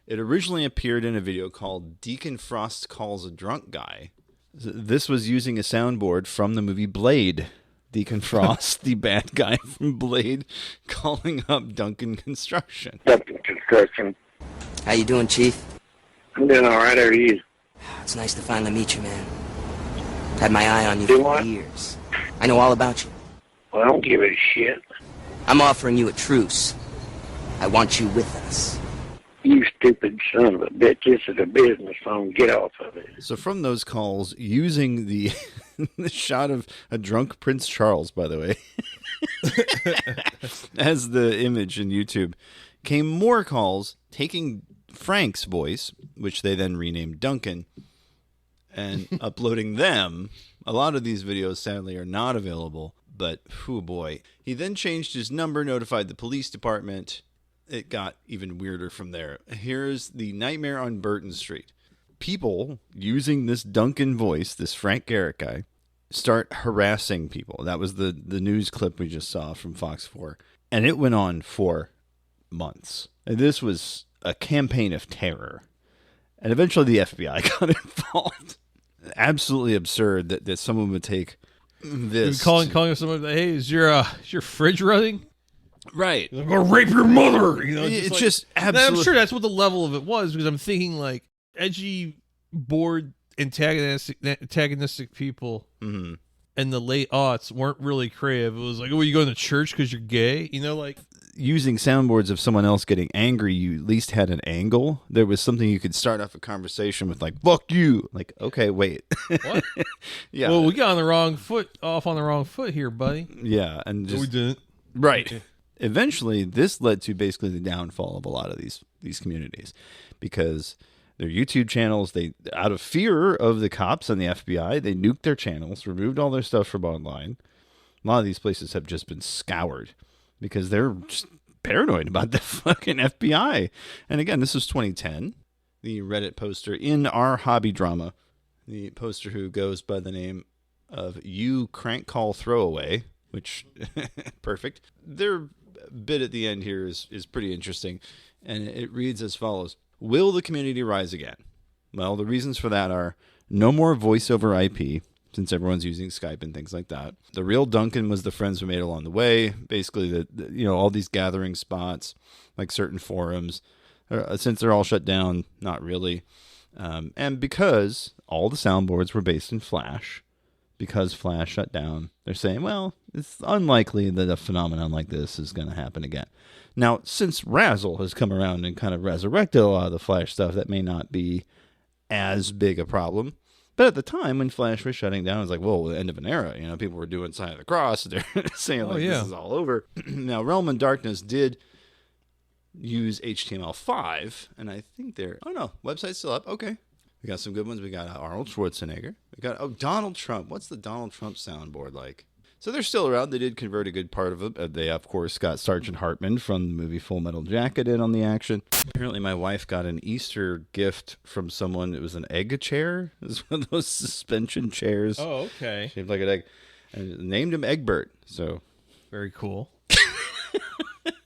It originally appeared in a video called Deacon Frost Calls a Drunk Guy. This was using a soundboard from the movie Blade. Deacon Frost, the bad guy from Blade, calling up Duncan Construction. Duncan Construction. How you doing, Chief? I'm doing all right. How are you? It's nice to finally meet you, man. Had my eye on you for years. I know all about you. Well, I don't give a shit. I'm offering you a truce. I want you with us. You stupid son of a bitch. This is a business phone. Get off of it. So from those calls, using the shot of a drunk Prince Charles, by the way, as the image in YouTube, came more calls taking Frank's voice, which they then renamed Duncan, and uploading them. A lot of these videos, sadly, are not available, but, oh boy. He then changed his number, notified the police department. It got even weirder from there. Here's the Nightmare on Burton Street. People using this Duncan voice, this Frank Garrett guy, start harassing people. That was the news clip we just saw from Fox 4. And it went on for months. And this was a campaign of terror. And eventually the FBI got involved. Absolutely absurd that someone would take This calling someone, hey, is your fridge running? Right. I'm gonna rape your mother. You know, It's like, just I'm absolutely. sure that's what the level of it was, because I'm thinking like edgy, bored, antagonistic people Mm-hmm. in the late aughts weren't really creative. It was like, oh, you going to church because you're gay? You know, like Using soundboards of someone else getting angry, you at least had an angle. There was something you could start off a conversation with, like "fuck you." Like, okay, wait, what? Yeah. Well, we got on the wrong foot here, buddy. Yeah, and just we didn't. Right. Eventually, this led to basically the downfall of a lot of these communities, because their YouTube channels, they, out of fear of the cops and the FBI, they nuked their channels, removed all their stuff from online. A lot of these places have just been scoured because they're just paranoid about the fucking FBI. And again, this was 2010. The Reddit poster in our hobby drama, the poster who goes by the name of You Crank Call Throwaway, which, perfect. Their bit at the end here is pretty interesting, and it reads as follows. Will the community rise again? Well, the reasons for that are no more voice over IP, since everyone's using Skype and things like that. The real Duncan was the friends we made along the way. Basically, all these gathering spots, like certain forums, since they're all shut down, not really. And because all the soundboards were based in Flash, because Flash shut down, they're saying, well, it's unlikely that a phenomenon like this is going to happen again. Now, since Razzle has come around and kind of resurrected a lot of the Flash stuff, that may not be as big a problem. But at the time when Flash was shutting down, it was like, whoa, the end of an era. You know, people were doing Sign of the Cross. They're saying, this is all over. Now, Realm and Darkness did use HTML5, and I think website's still up. Okay. We got some good ones. We got Arnold Schwarzenegger. We got, Donald Trump. What's the Donald Trump soundboard like? So they're still around. They did convert a good part of it. They, of course, got Sergeant Hartman from the movie Full Metal Jacket in on the action. Apparently, my wife got an Easter gift from someone. It was an egg chair. It was one of those suspension chairs. Oh, okay. Shaped like an egg. And named him Egbert. So very cool.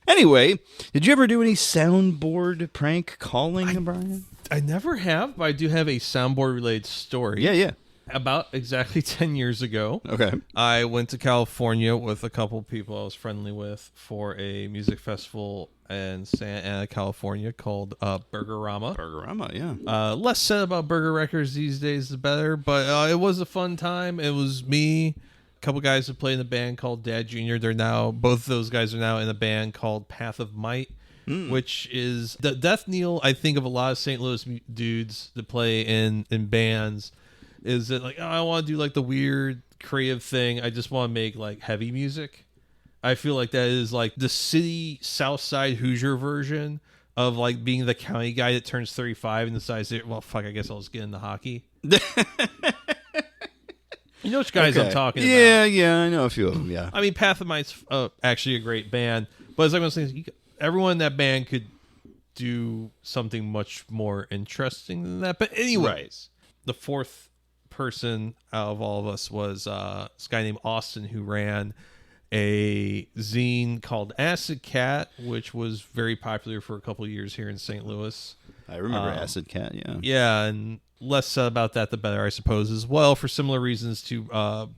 Anyway, did you ever do any soundboard prank calling, Brian? I never have, but I do have a soundboard-related story. Yeah. About exactly 10 years ago. Okay. I went to California with a couple of people I was friendly with for a music festival in Santa Ana, California called Burgerama. Burgerama, yeah. Less said about burger records these days, the better, but it was a fun time. It was me, a couple guys who played in a band called Dad Jr. Both of those guys are now in a band called Path of Might. Which is the death knell, I think, of a lot of St. Louis dudes that play in bands, is that like, I want to do like the weird creative thing. I just want to make like heavy music. I feel like that is like the city Southside Hoosier version of like being the county guy that turns 35 and decides, well, fuck, I guess I'll just get into hockey. You know which guys I'm talking about. Yeah, I know a few of them, yeah. I mean, Path of Might's actually a great band, but as I was saying, everyone in that band could do something much more interesting than that. But anyways, The fourth person out of all of us was this guy named Austin, who ran a zine called Acid Cat, which was very popular for a couple of years here in St. Louis. I remember Acid Cat, yeah. Yeah, and less said about that, the better, I suppose, as well, for similar reasons to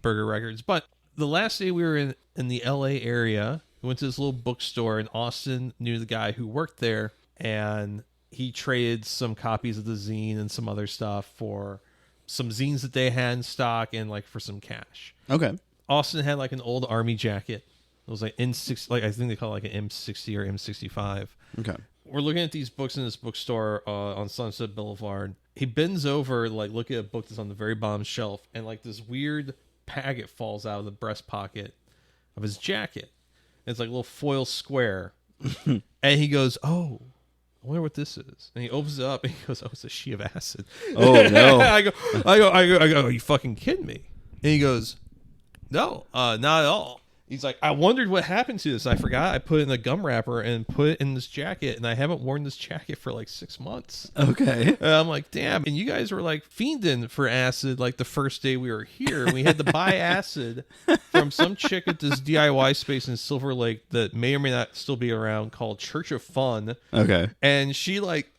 Burger Records. But the last day we were in the LA area, we went to this little bookstore, and Austin knew the guy who worked there, and he traded some copies of the zine and some other stuff for some zines that they had in stock and like for some cash. Okay. Austin had like an old army jacket. It was like N6, like I think they call it like an M60 or M65. Okay. We're looking at these books in this bookstore on Sunset Boulevard. He bends over, like looking at a book that's on the very bottom shelf, and like this weird packet falls out of the breast pocket of his jacket. It's like a little foil square. And he goes, oh, I wonder what this is. And he opens it up and he goes, oh, it's a sheet of acid. Oh, no. I go, are you fucking kidding me? And he goes, no, not at all. He's like, I wondered what happened to this. I forgot I put it in a gum wrapper and put it in this jacket, and I haven't worn this jacket for like 6 months. Okay. And I'm like, damn. And you guys were like fiending for acid like the first day we were here. And we had to buy acid from some chick at this DIY space in Silver Lake that may or may not still be around, called Church of Fun. Okay. And she like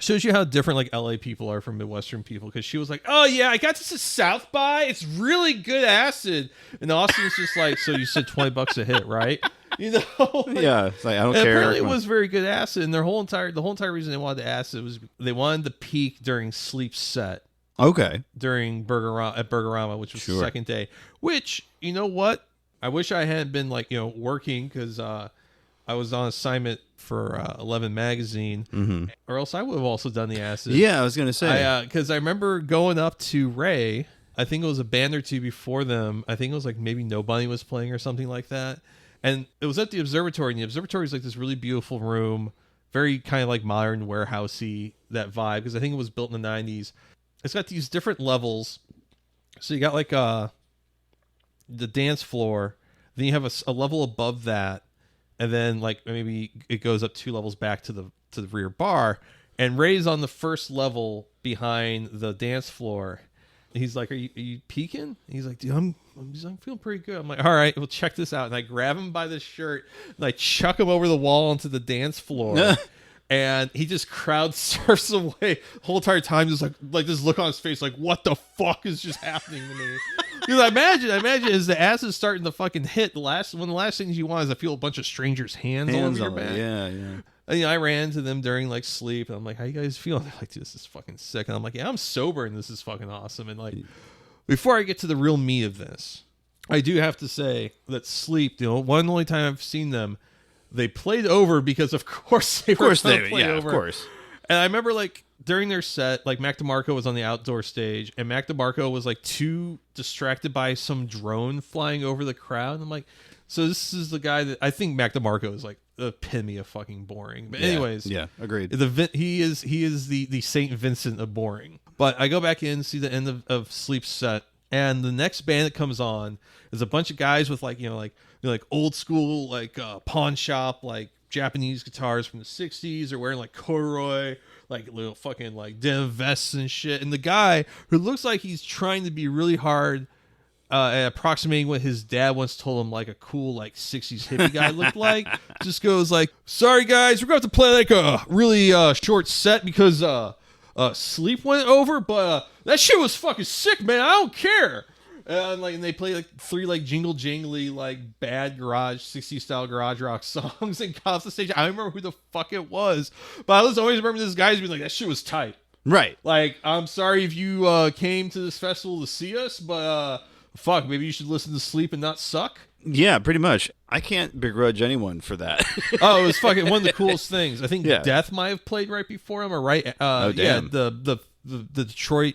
Shows you how different like LA people are from Midwestern people, because she was like, "Oh yeah, I got this at South by. It's really good acid." And Austin's just like, "So you said $20 a hit, right?" You know? Yeah, it's like, I don't And care. apparently, it was very good acid, and the whole entire reason they wanted the acid was they wanted the peak during Sleep's set. Okay. During Burgerama, which was the second day. Which, you know what? I wish I hadn't been like, working, because I was on assignment for 11 magazine, or else I would have also done the acid. Yeah, I was gonna say, because I remember going up to Ray. I think it was a band or two before them. I think it was like maybe Nobody was playing or something like that. And it was at the observatory, and the observatory is like this really beautiful room, very kind of like modern warehousey, that vibe, because I think it was built in the 90s. It's got these different levels. So you got like the dance floor, then you have a level above that, and then like maybe it goes up 2 levels back to the rear bar. And Ray's on the first level behind the dance floor. He's like, are you peeking? He's like, dude, I'm feeling pretty good. I'm like, all right, well, check this out. And I grab him by the shirt and I chuck him over the wall onto the dance floor. And he just crowd surfs away the whole entire time. Just like this look on his face, like, what the fuck is just happening to me? Because I imagine as the ass is starting to fucking hit, one of the last things you want is I feel a bunch of strangers' hands all over your back. Yeah. And, I ran to them during like sleep, and I'm like, how you guys feeling? They're like, dude, this is fucking sick. And I'm like, yeah, I'm sober, and this is fucking awesome. And like, before I get to the real meat of this, I do have to say that Sleep, one and only time I've seen them, they played over because of course they were going to play over. Of course. And I remember like during their set, like Mac DeMarco was on the outdoor stage, and Mac DeMarco was like too distracted by some drone flying over the crowd. And I'm like, so this is the guy that I think Mac DeMarco is like the epitome of fucking boring. But anyways, yeah, agreed. He is the Saint Vincent of boring. But I go back in, see the end of Sleep's set, and the next band that comes on is a bunch of guys with like old school like pawn shop like Japanese guitars from the 60s. They're wearing like corduroy, like little fucking like denim vests and shit. And the guy who looks like he's trying to be really hard at approximating what his dad once told him like a cool like 60s hippie guy looked like, just goes like, sorry guys, we're going to have to play like a really short set because Sleep went over, but that shit was fucking sick, man. I don't care. And they play like 3 like jingle jingly like bad garage 60s style garage rock songs and got off the stage. I don't remember who the fuck it was, but I was always remember this guy's being like, that shit was tight. Right. Like, I'm sorry if you came to this festival to see us, but fuck, maybe you should listen to Sleep and not suck. Yeah, pretty much. I can't begrudge anyone for that. Oh, it was fucking one of the coolest things. I think Death might have played right before him, or right. Oh, damn. Yeah, the Detroit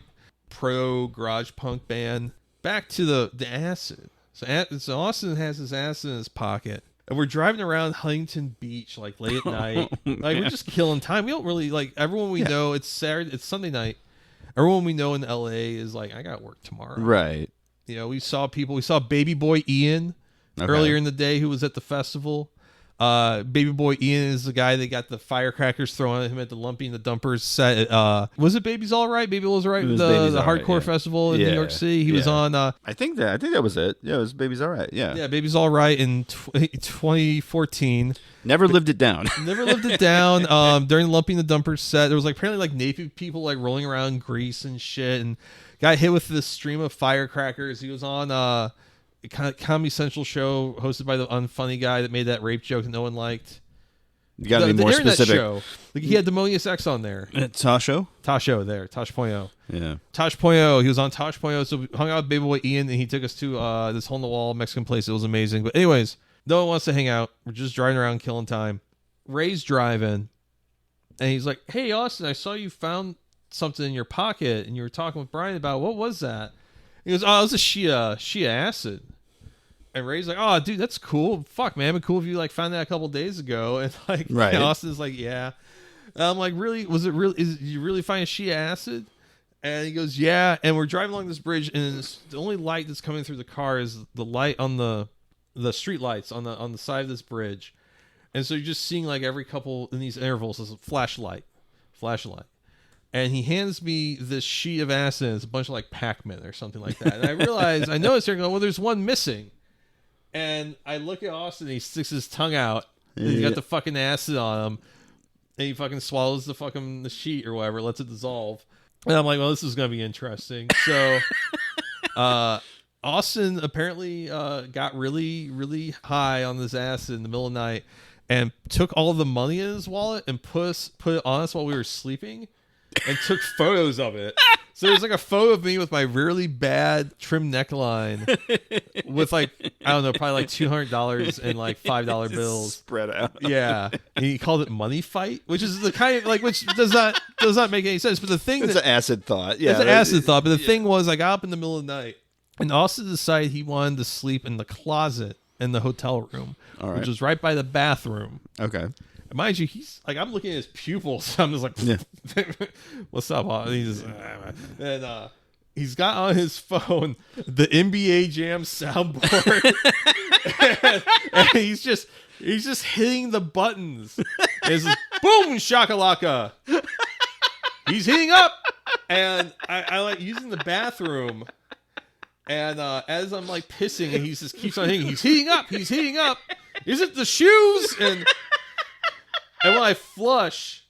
pro garage punk band. Back to the acid. So Austin has his acid in his pocket, and we're driving around Huntington Beach like late at night. Like we're just killing time. We don't really like everyone we know. It's Saturday. It's Sunday night. Everyone we know in LA is like, I got work tomorrow. Right. We saw people. We saw Baby Boy Ian earlier in the day who was at the festival. Baby Boy Ian is the guy that got the firecrackers thrown at him at the Lumpy and the Dumpers set. Was it Baby's All Right? Baby was right. The hardcore festival in New York City. He was on. I think that was it. Yeah, it was Baby's All Right. Yeah. Yeah, Baby's All Right in 2014. Never lived it down. Never lived it down. During the Lumpy and the Dumpers set, there was like apparently like Navy people like rolling around in grease and shit, and got hit with this stream of firecrackers. He was on a Comedy Central show hosted by the unfunny guy that made that rape joke that no one liked. You gotta be more specific. Show. Like, he had Demonius X on there. Tasho there. Tosh Poyo. Yeah. Tosh Poyo. He was on Tosh Poyo. So we hung out with Baby Boy Ian, and he took us to this hole in the wall Mexican place. It was amazing. But anyways, no one wants to hang out. We're just driving around killing time. Ray's driving, and he's like, "Hey Austin, I saw you found something in your pocket, and you were talking with Brian about what was that?" He goes, "Oh, it was a Shia acid." And Ray's like, "Oh, dude, that's cool. Fuck, man, it'd be cool if you like found that a couple days ago." And like, right. Austin's like, "Yeah." And I'm like, "Really? Was it really? Did you really find a Shia acid?" And he goes, "Yeah." And we're driving along this bridge, and the only light that's coming through the car is the light on the street lights on the side of this bridge. And so you're just seeing like every couple in these intervals is a flashlight. And he hands me this sheet of acid. It's a bunch of like Pac-Man or something like that. And I realize, I notice here, well, there's one missing. And I look at Austin, and he sticks his tongue out, and he's got the fucking acid on him. And he fucking swallows the sheet or whatever, lets it dissolve. And I'm like, well, this is gonna be interesting. So Austin apparently got really, really high on this acid in the middle of the night and took all the money in his wallet and put it on us while we were sleeping and took photos of it. So there's like a photo of me with my really bad trim neckline with like, I don't know, probably like $200 and like $5 bills spread out. Yeah. And he called it money fight, which is the kind of like, which does not make any sense. But the thing it's an acid thought. Yeah. It's an acid thought. But the thing was, I got up in the middle of the night and Austin decided he wanted to sleep in the closet in the hotel room, which was right by the bathroom. Okay. And mind you, he's like, I'm looking at his pupils. I'm just like, what's up? And he's got on his phone the NBA Jam soundboard, and he's just hitting the buttons. It's like, boom shakalaka. He's heating up, and I like using the bathroom. And as I'm like pissing, and he just keeps on hitting. He's heating up. He's heating up. Is it the shoes? And when I flush,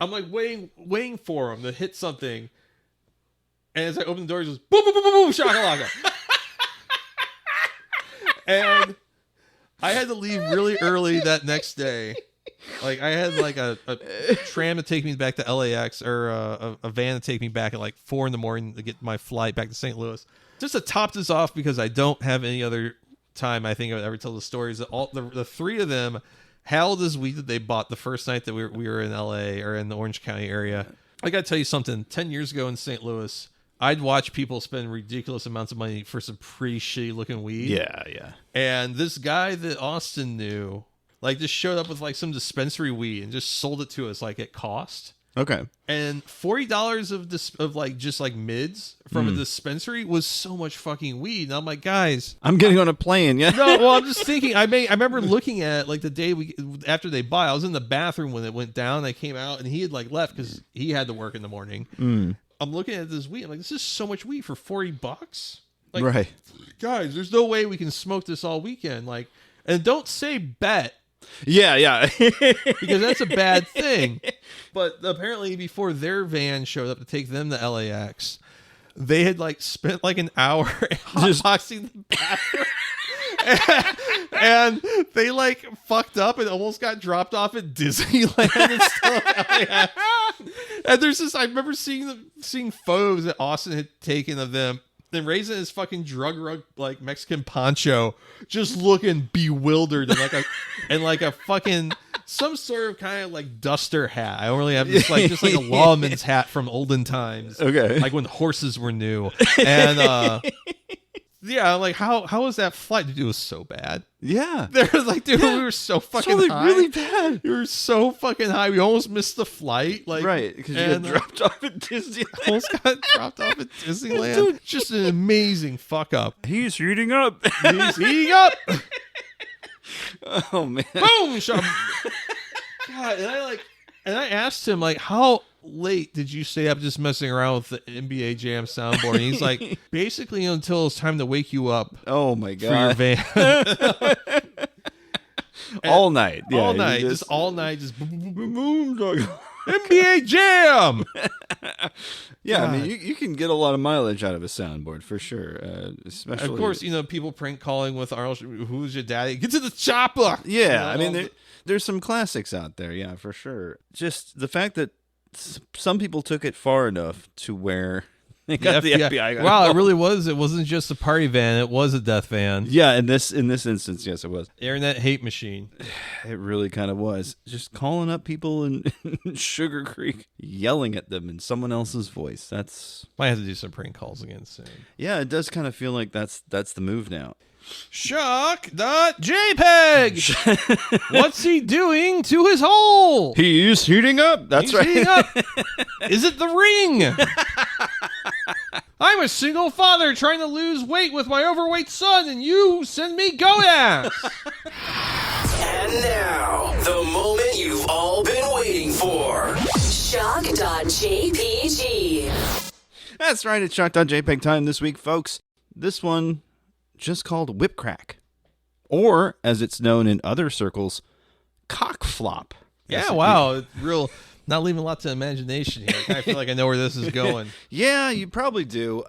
I'm like waiting for him to hit something. And as I open the door, he goes boom, boom, boom, boom, boom, shakalaka. And I had to leave really early that next day. Like I had like a tram to take me back to LAX, or a van to take me back at like 4 a.m. to get my flight back to St. Louis. Just to top this off, because I don't have any other time I think I would ever tell the stories, that all the three of them had this weed that they bought the first night that we were in LA or in the Orange County area. I gotta tell you something. 10 years ago in St. Louis, I'd watch people spend ridiculous amounts of money for some pretty shitty looking weed. Yeah. And this guy that Austin knew, like, just showed up with like some dispensary weed and just sold it to us like at cost. Okay. And $40 of like just like mids from a dispensary was so much fucking weed. And I'm like, guys, I'm getting on a plane. Yeah. No, well, I'm just thinking. I remember looking at it like the day after they buy. I was in the bathroom when it went down. I came out and he had like left because he had to work in the morning. I'm looking at this weed. I'm like, this is so much weed for $40. Like, right, guys, there's no way we can smoke this all weekend. Like, and don't say bet. Yeah. Because that's a bad thing. But apparently before their van showed up to take them to LAX, they had like spent like an hour hotboxing the bathroom. and they like fucked up and almost got dropped off at Disneyland and stuff. And there's this, I remember seeing photos that Austin had taken of them. Then raising his fucking drug rug like Mexican poncho, just looking bewildered and like a fucking some sort of kind of like duster hat. I don't really have this just like a lawman's hat from olden times. Okay, like when horses were new. And yeah, like how was that flight? Dude, it was so bad. Yeah, they were like, dude, we were so fucking high. Really bad. We were so fucking high. We almost missed the flight. Like, right, because you got dropped off at Disneyland. Almost got dropped off at Disneyland. Dude, just an amazing fuck up. He's heating up. He's heating up. Oh man! Boom! God, and I asked him like, how late did you stay up just messing around with the NBA Jam soundboard? And he's like, basically until it's time to wake you up. Oh my god! For your van. All night, yeah, all night, just all night, just boom, NBA Jam. Yeah, I mean, you can get a lot of mileage out of a soundboard for sure. Especially, of course, people prank calling with Arnold. Who's your daddy? Get to the chopper. Yeah, I mean, there's some classics out there. Yeah, for sure. Just the fact that some people took it far enough to where they got the FBI. Wow, it really was. It wasn't just a party van; it was a death van. Yeah, in this instance, yes, it was. Internet hate machine. It really kind of was. Just calling up people in Sugar Creek, yelling at them in someone else's voice. That's might have to do some prank calls again soon. Yeah, it does kind of feel like that's the move now. Shock.jpg. What's he doing to his hole? He's heating up. That's right. Heating up. Is it the ring? I'm a single father trying to lose weight with my overweight son, and you send me gonads. And now, the moment you've all been waiting for. Shock.jpg. That's right, it's Shock.jpg time this week, folks. This one just called Whipcrack. Or, as it's known in other circles, Cockflop. Yeah, wow. It's real. Not leaving a lot to imagination here. I feel like I know where this is going. Yeah, you probably do.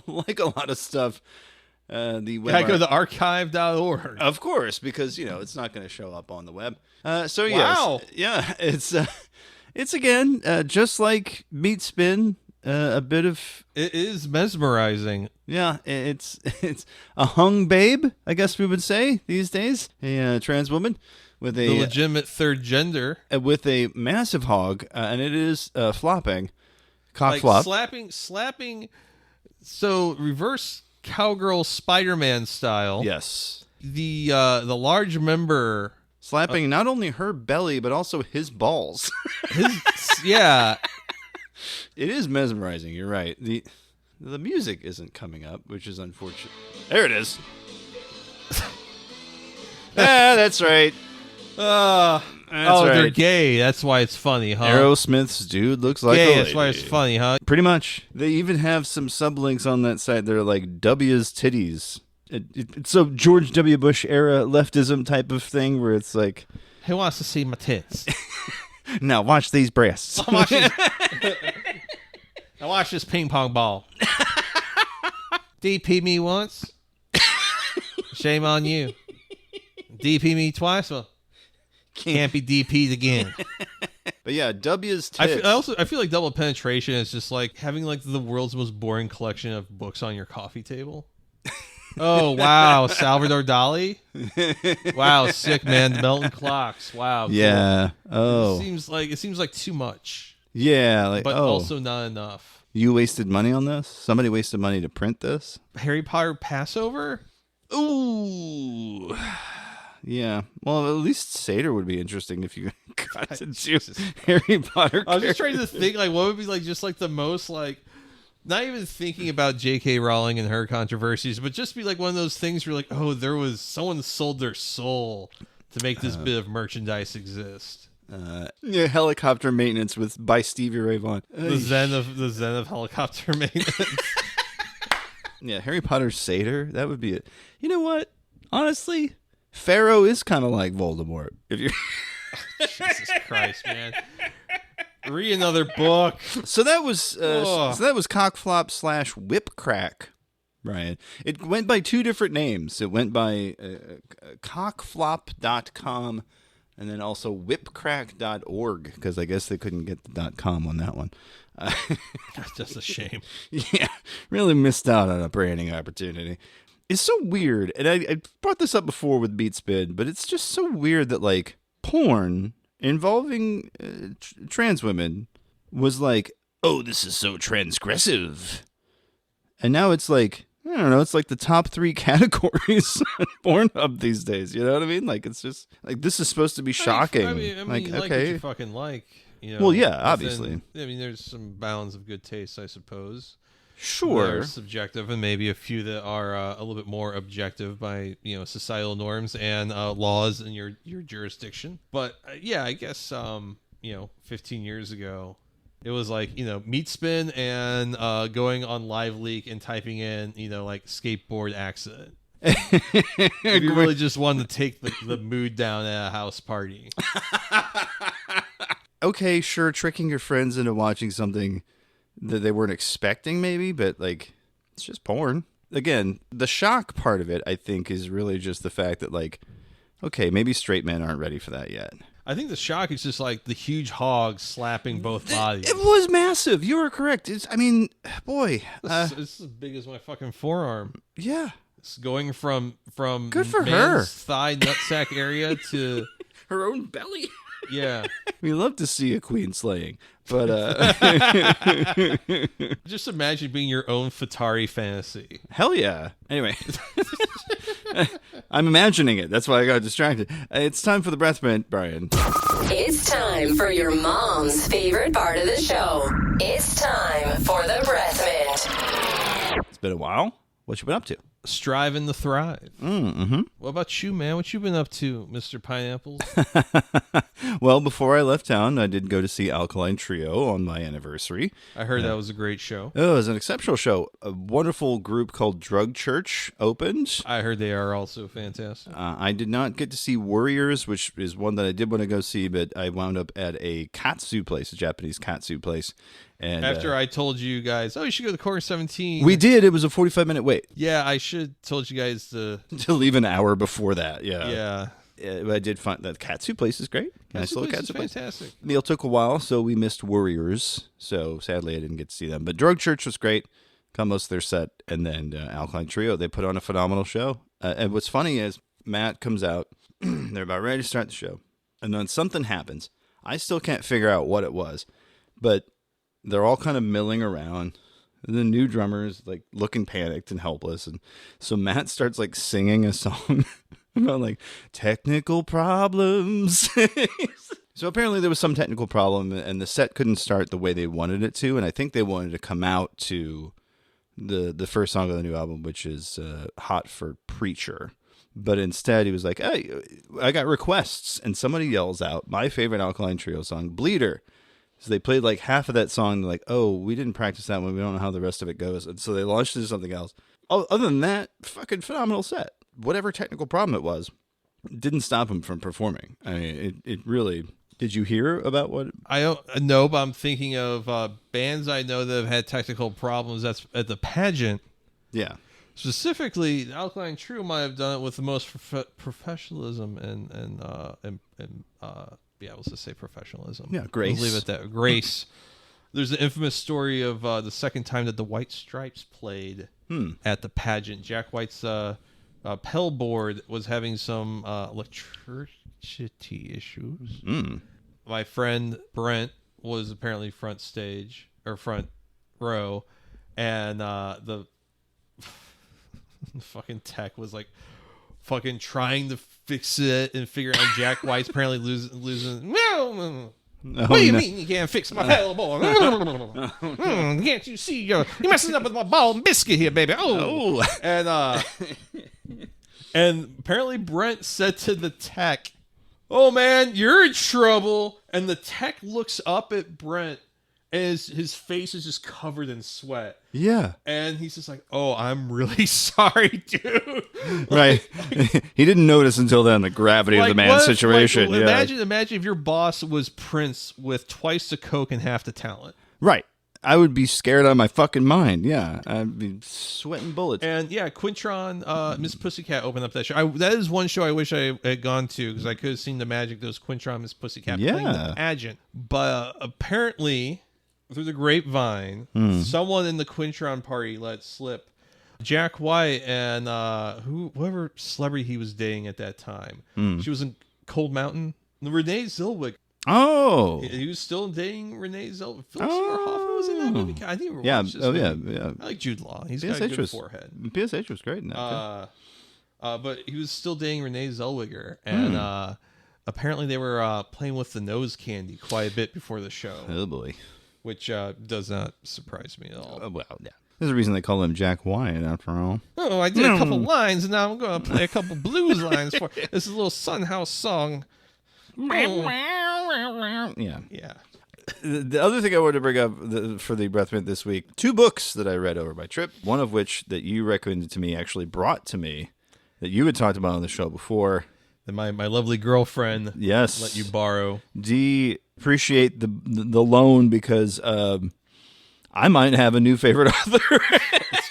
Like a lot of stuff. The web I go to archive.org. Of course, because it's not going to show up on the web. So Wow. yes, yeah, it's again just like Meat Spin. A bit of it is mesmerizing. Yeah, it's a hung babe, I guess we would say these days. A trans woman with a the legitimate third gender with a massive hog, and it is flopping, like cockflop, slapping. So reverse cowgirl Spider-Man style. Yes, the large member slapping not only her belly but also his balls. Yeah. It is mesmerizing. You're right. The music isn't coming up, which is unfortunate. There it is. That's right. That's right. They're gay. That's why it's funny, huh? Aerosmith's dude looks like gay. a That's why it's funny, huh? Pretty much. They even have some sublinks on that site that are like W's titties. It's so George W. Bush era leftism type of thing where it's like, who wants to see my tits? Now watch these breasts. Now watch this ping pong ball. DP me once. Shame on you. DP me twice. Well, can't be DP'd again. But yeah, W's tits. I feel like double penetration is just like having like the world's most boring collection of books on your coffee table. Oh wow, Salvador Dali. Wow, sick man. Melton clocks. Wow. Yeah. Cool. Oh. It seems like too much. Yeah, like but also not enough. You wasted money on this? Somebody wasted money to print this? Harry Potter Passover? Ooh. Yeah. Well, at least Seder would be interesting if you got to do Harry Potter. I was just trying to think like what would be like just like the most like not even thinking about J.K. Rowling and her controversies, but just be like one of those things where like, oh, there was someone sold their soul to make this bit of merchandise exist. Yeah, helicopter maintenance by Stevie Ray Vaughan. The zen of helicopter maintenance. Yeah, Harry Potter Seder, that would be it. You know what? Honestly, Pharaoh is kind of like Voldemort. If you're Jesus Christ, man. Read another book. So that was Cockflop / Whipcrack, Brian. It went by two different names. It went by cockflop.com and then also whipcrack.org because I guess they couldn't get the .com on that one. That's just a shame. Yeah, really missed out on a branding opportunity. It's so weird, and I brought this up before with Beat Spin, but it's just so weird that like porn involving trans women was like, oh, this is so transgressive. And now it's like, I don't know, it's like the top 3 categories on Pornhub these days. You know what I mean? Like, it's just, like, this is supposed to be shocking. I mean, like, you okay. like what you fucking like. You know, well, yeah, obviously. I mean, there's some bounds of good taste, I suppose. Sure. They're subjective, and maybe a few that are a little bit more objective by societal norms and laws in your jurisdiction. But yeah, I guess 15 years ago, it was like Meat Spin and going on Live Leak and typing in like skateboard accident. If you really just wanted to take the mood down at a house party. Okay, sure, tricking your friends into watching something that they weren't expecting maybe, but like it's just porn. Again, the shock part of it I think is really just the fact that like, okay, maybe straight men aren't ready for that yet. I think the shock is just like the huge hog slapping both bodies. It was massive. You were correct. Boy, it's as big as my fucking forearm. Yeah, it's going from good for man's her thigh nutsack area to her own belly. Yeah. We love to see a queen slaying, but just imagine being your own Fatari fantasy. Hell yeah. Anyway, I'm imagining it. That's why I got distracted. It's time for the breath mint, Brian. It's time for your mom's favorite part of the show. It's time for the breath mint. It's been a while. What you been up to? Striving to thrive. Mm-hmm. What about you, man? What you been up to, Mr. Pineapples? Well, before I left town, I did go to see Alkaline Trio on my anniversary. I heard that was a great show. Oh, it was an exceptional show. A wonderful group called Drug Church opened. I heard they are also fantastic. I did not get to see Warriors, which is one that I did want to go see, but I wound up at a katsu place, a Japanese katsu place. And after I told you guys, you should go to Corner 17. we did. It was a 45-minute wait. Yeah, I should have told you guys to leave an hour before that. Yeah. I did find that katsu place is great. Nice little katsu place. Fantastic. Meal took a while, so we missed Warriors. So sadly, I didn't get to see them. But Drug Church was great. Got most of their set, and then Alkaline Trio. They put on a phenomenal show. And what's funny is Matt comes out. They're about ready to start the show, and then something happens. I still can't figure out what it was, but they're all kind of milling around. The new drummer's like looking panicked and helpless, and so Matt starts like singing a song about like technical problems. So apparently there was some technical problem, and the set couldn't start the way they wanted it to, and I think they wanted to come out to the first song of the new album, which is Hot for Preacher. But instead he was like, hey, I got requests, and somebody yells out my favorite Alkaline Trio song, Bleeder. So they played like half of that song. They're like, oh, we didn't practice that one. We don't know how the rest of it goes. And so they launched into something else. Other than that, fucking phenomenal set. Whatever technical problem it was, didn't stop them from performing. I mean, it really... Did you hear about what? I don't know, but I'm thinking of bands I know that have had technical problems. That's at the pageant. Yeah. Specifically, Alkaline Trio might have done it with the most professionalism and let's just say professionalism. Yeah, grace. We'll leave it at that. Grace. There's an infamous story of the second time that the White Stripes played at the pageant. Jack White's pedal board was having some electricity issues. My friend Brent was apparently front stage or front row, and the fucking tech was like fucking trying to fix it and figure out Jack White's apparently losing. What do you mean you can't fix my pedal board? Can't you see you're messing up with my ball and biscuit here, baby? And apparently Brent said to the tech, oh man, you're in trouble. And the tech looks up at Brent, and his face is just covered in sweat. Yeah. And he's just like, oh, I'm really sorry, dude. Right. He didn't notice until then the gravity of the man's situation. Like, imagine if your boss was Prince with twice the coke and half the talent. Right. I would be scared out of my fucking mind. Yeah. I'd be sweating bullets. And yeah, Quintron, Miss Pussycat opened up that show. That is one show I wish I had gone to, because I could have seen the magic that was Quintron, Miss Pussycat playing the pageant. But apparently, through the grapevine, someone in the Quintron party let slip Jack White and whoever celebrity he was dating at that time. She was in Cold Mountain. Renee Zellweger. Oh, he was still dating Renee Zellweger. Philip Seymour Hoffman was in that movie. I think yeah. I like Jude Law. He's got a good forehead. PSH was great in that. But he was still dating Renee Zellweger, and apparently they were playing with the nose candy quite a bit before the show. Oh boy, which does not surprise me at all. Well, yeah. There's a reason they call him Jack White, after all. Oh, I did a couple lines, and now I'm going to play a couple blues lines for this little Sunhouse song. Yeah. The other thing I wanted to bring up for the breath mint this week, 2 books that I read over my trip, one of which that you recommended to me actually brought to me, that you had talked about on the show before. That my lovely girlfriend let you borrow. Appreciate the loan, because I might have a new favorite author.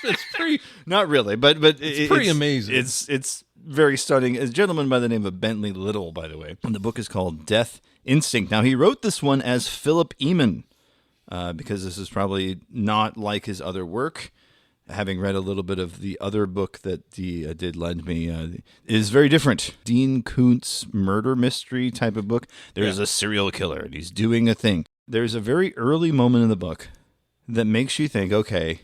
It's pretty... Not really, but it's pretty amazing. It's very stunning. A gentleman by the name of Bentley Little, by the way. And the book is called Death Instinct. Now, he wrote this one as Philip Eamon, because this is probably not like his other work. Having read a little bit of the other book that he did lend me, it is very different. Dean Koontz murder mystery type of book. There's a serial killer, and he's doing a thing. There's a very early moment in the book that makes you think, okay,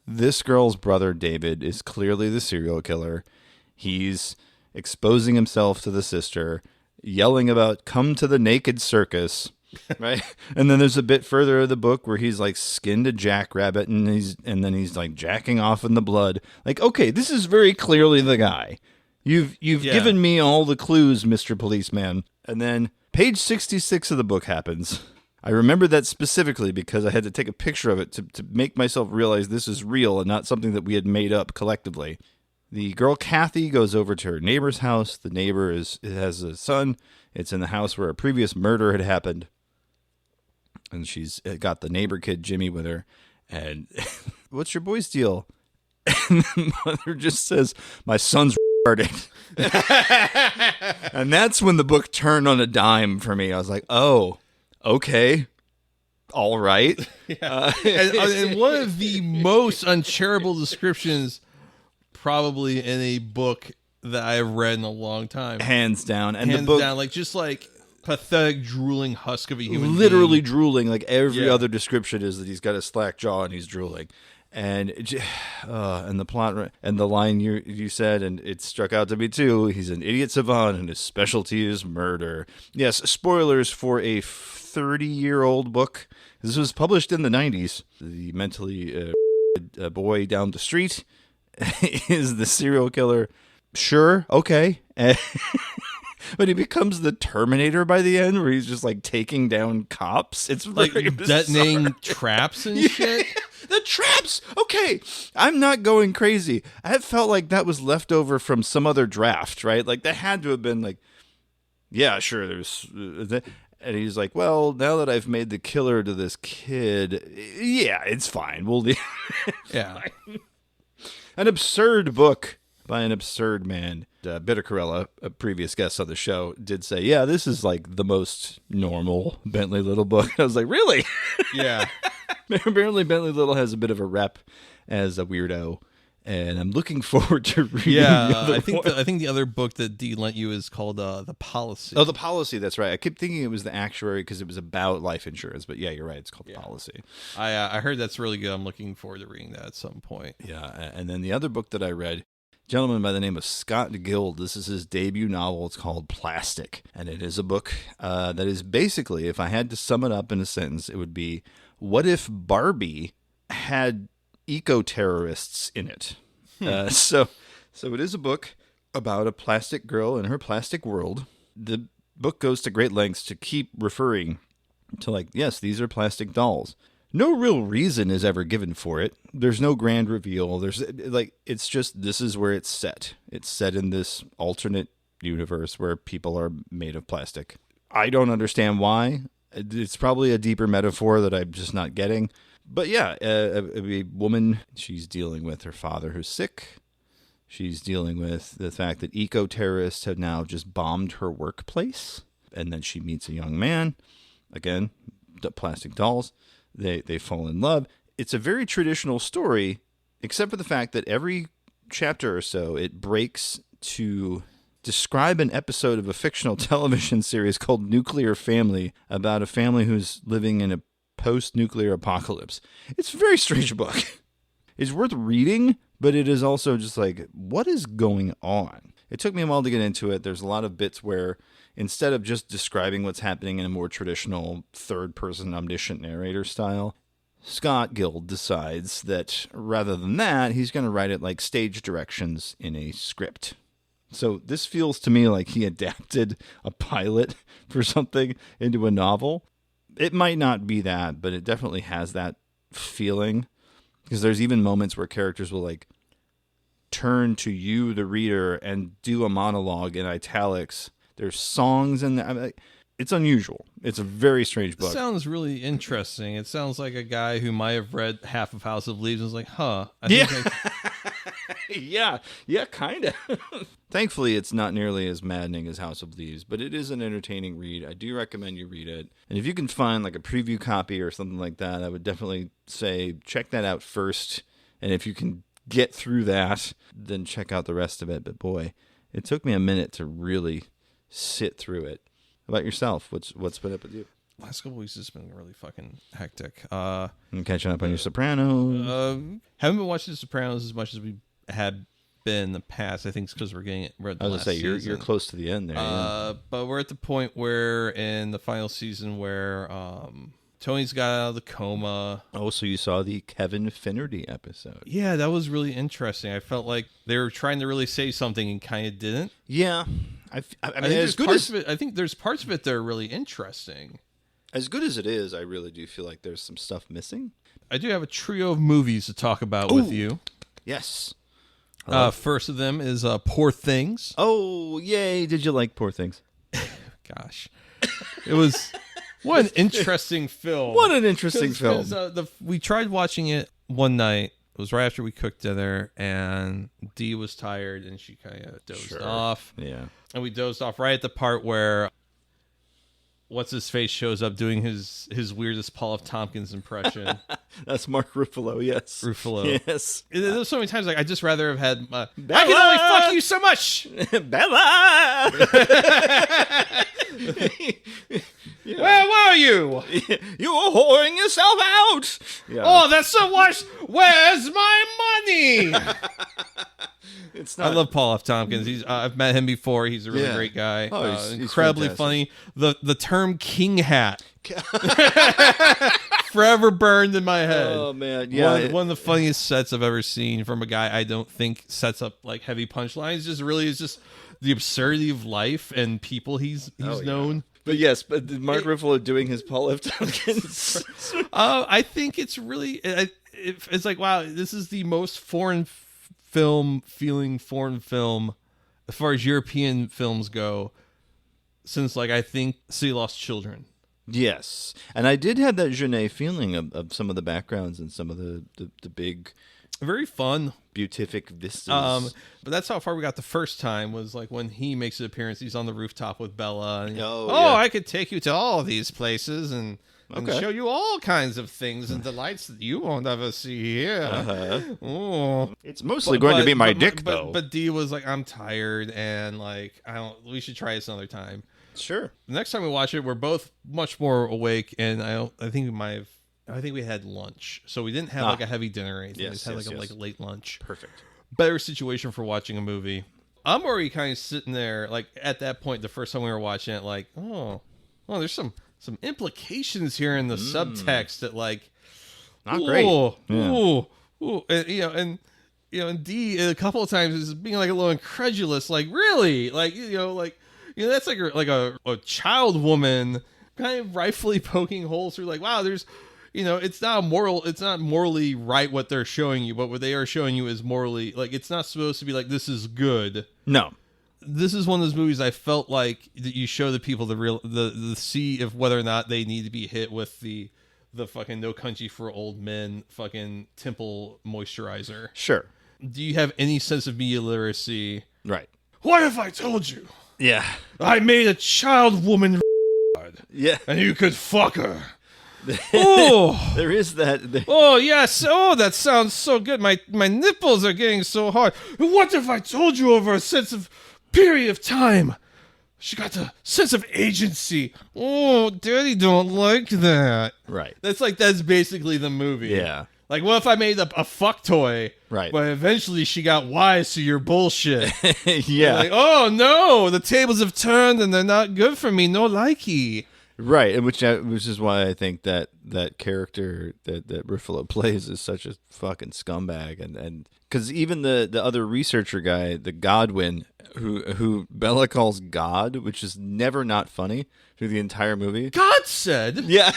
this girl's brother, David, is clearly the serial killer. He's exposing himself to the sister, yelling about, come to the naked circus, right? And then there's a bit further of the book where he's like skinned a jackrabbit, and then he's like jacking off in the blood. Like, okay, this is very clearly the guy. You've given me all the clues, Mr. Policeman. And then Page 66 of the book happens. I remember that specifically because I had to take a picture of it to make myself realize this is real and not something that we had made up collectively. The girl Kathy goes over to her neighbor's house. The neighbor has a son. It's in the house where a previous murder had happened. And she's got the neighbor kid, Jimmy, with her. And what's your boy's deal? And the mother just says, my son's retarded. And that's when the book turned on a dime for me. I was like, oh, okay. All right. Yeah. And one of the most uncharitable descriptions probably in a book that I've read in a long time. Hands down. And Hands the book, down, like just like pathetic, drooling husk of a human literally being. drooling. Like every other description is that he's got a slack jaw and he's drooling. And and the plot and the line you said, and it struck out to me too. He's an idiot savant, and his specialty is murder. Yes, spoilers for a 30-year-old book. This was published in the 90s. The mentally boy down the street is the serial killer. Sure, okay. But he becomes the Terminator by the end, where he's just like taking down cops. It's like detonating traps and shit. The traps. Okay, I'm not going crazy. I felt like that was left over from some other draft, right? Like that had to have been like, yeah, sure. There's, and he's like, well, now that I've made the killer to this kid, yeah, it's fine. We'll yeah. An absurd book by an absurd man. Bittercarella, a previous guest on the show, did say, yeah, this is like the most normal Bentley Little book. I was like, really? Yeah. Apparently Bentley Little has a bit of a rep as a weirdo, and I'm looking forward to reading the other I think the other book that Dee lent you is called The Policy. Oh, The Policy, that's right. I kept thinking it was The Actuary because it was about life insurance, but yeah, you're right. It's called The Policy. I heard that's really good. I'm looking forward to reading that at some point. Yeah, and then the other book that I read, gentleman by the name of Scott Guild. This is his debut novel. It's called Plastic, and it is a book that is basically, if I had to sum it up in a sentence, it would be, what if Barbie had eco-terrorists in it? So it is a book about a plastic girl in her plastic world. The book goes to great lengths to keep referring to, like, yes, these are plastic dolls. No real reason is ever given for it. There's no grand reveal. There's like, it's just, this is where it's set. It's set in this alternate universe where people are made of plastic. I don't understand why. It's probably a deeper metaphor that I'm just not getting. But yeah, a woman, she's dealing with her father who's sick. She's dealing with the fact that eco-terrorists have now just bombed her workplace. And then she meets a young man. Again, the plastic dolls. They fall in love. It's a very traditional story, except for the fact that every chapter or so it breaks to describe an episode of a fictional television series called Nuclear Family, about a family who's living in a post-nuclear apocalypse. It's a very strange book. It's worth reading, but it is also just like, what is going on? It took me a while to get into it. There's a lot of bits where instead of just describing what's happening in a more traditional third-person omniscient narrator style, Scott Guild decides that rather than that, he's going to write it like stage directions in a script. So this feels to me like he adapted a pilot for something into a novel. It might not be that, but it definitely has that feeling. Because there's even moments where characters will like turn to you, the reader, and do a monologue in italics. There's songs in there. I mean, it's unusual. It's a very strange book. It sounds really interesting. It sounds like a guy who might have read half of House of Leaves and was like, huh. Yeah, kind of. Thankfully, it's not nearly as maddening as House of Leaves, but it is an entertaining read. I do recommend you read it. And if you can find like a preview copy or something like that, I would definitely say check that out first. And if you can get through that, then check out the rest of it. But boy, it took me a minute to really sit through it. How about yourself? What's been up with you? Last couple weeks has been really fucking hectic. I'm catching up on your Sopranos. Haven't been watching The Sopranos as much as we had been in the past. I think it's because we're at the I was gonna last say you're season. close to the end there. Yeah. But we're at the point where in the final season where Tony's got out of the coma. Oh, so you saw the Kevin Finnerty episode? Yeah, that was really interesting. I felt like they were trying to really say something and kind of didn't. Yeah. I mean, as good as I think there's parts of it that are really interesting. As good as it is, I really do feel like there's some stuff missing. I do have a trio of movies to talk about with you. Yes. First of them is Poor Things. Oh, yay. Did you like Poor Things? Gosh. It was... What an interesting film. What an interesting film. We tried watching it one night. It was right after we cooked dinner, and Dee was tired, and she kind of dozed off. Yeah. And we dozed off right at the part where What's-His-Face shows up doing his weirdest Paul F. Tompkins impression. That's Mark Ruffalo, yes. Yes. There's so many times like I'd just rather have had I can only fuck you so much. Bella! Where were you? You were whoring yourself out. Yeah. Oh, that's so much. Where's my money? It's not. I love Paul F. Tompkins. I've met him before. He's a really great guy. Oh, he's incredibly fantastic. funny. The term king hat forever burned in my head. Oh man, yeah. One of the funniest sets I've ever seen from a guy I don't think sets up like heavy punchlines. Just really is just the absurdity of life and people he's known. But yes, but Mark Ruffalo doing his Paul F. Tompkins. I think it's really it's like, wow, this is the most foreign film as far as European films go since like I think City Lost Children. Yes, and I did have that Genet feeling of some of the backgrounds and some of the big, very fun, beatific vistas. But that's how far we got the first time was like when he makes an appearance. He's on the rooftop with Bella. And, I could take you to all these places and show you all kinds of things and delights that you won't ever see here. It's mostly going to be my dick, though. But Dee was like, I'm tired and like we should try this another time. Sure. The next time we watch it, we're both much more awake, and I think we had lunch, so we didn't have like a heavy dinner or anything. We just had like a late lunch. Perfect. Better situation for watching a movie. I'm already kind of sitting there, like at that point, the first time we were watching it, like, there's some implications here in the subtext that like, not great. And and Dee a couple of times is being like a little incredulous, like really, like that's like a child woman kind of rightfully poking holes through, like, wow, there's. It's not morally right what they're showing you, but what they are showing you is morally, like, it's not supposed to be like, this is good. No. This is one of those movies I felt like that you show the people the see if whether or not they need to be hit with the fucking No Country for Old Men fucking Temple moisturizer. Sure. Do you have any sense of media literacy? Right. What if I told you? Yeah. I made a child woman. Yeah. And you could fuck her. Oh, there is that. Oh yes. Oh, that sounds so good. My nipples are getting so hard. What if I told you over a sense of period of time? She got the sense of agency. Oh, Daddy don't like that. Right. That's basically the movie. Yeah. Like, what if I made a fuck toy? Right. But eventually she got wise to your bullshit. Yeah. Like, oh no, the tables have turned and they're not good for me. No likey. Right, and which is why I think that character that Ruffalo plays is such a fucking scumbag, and because even the other researcher guy, the Godwin, who Bella calls God, which is never not funny through the entire movie. God said, yeah,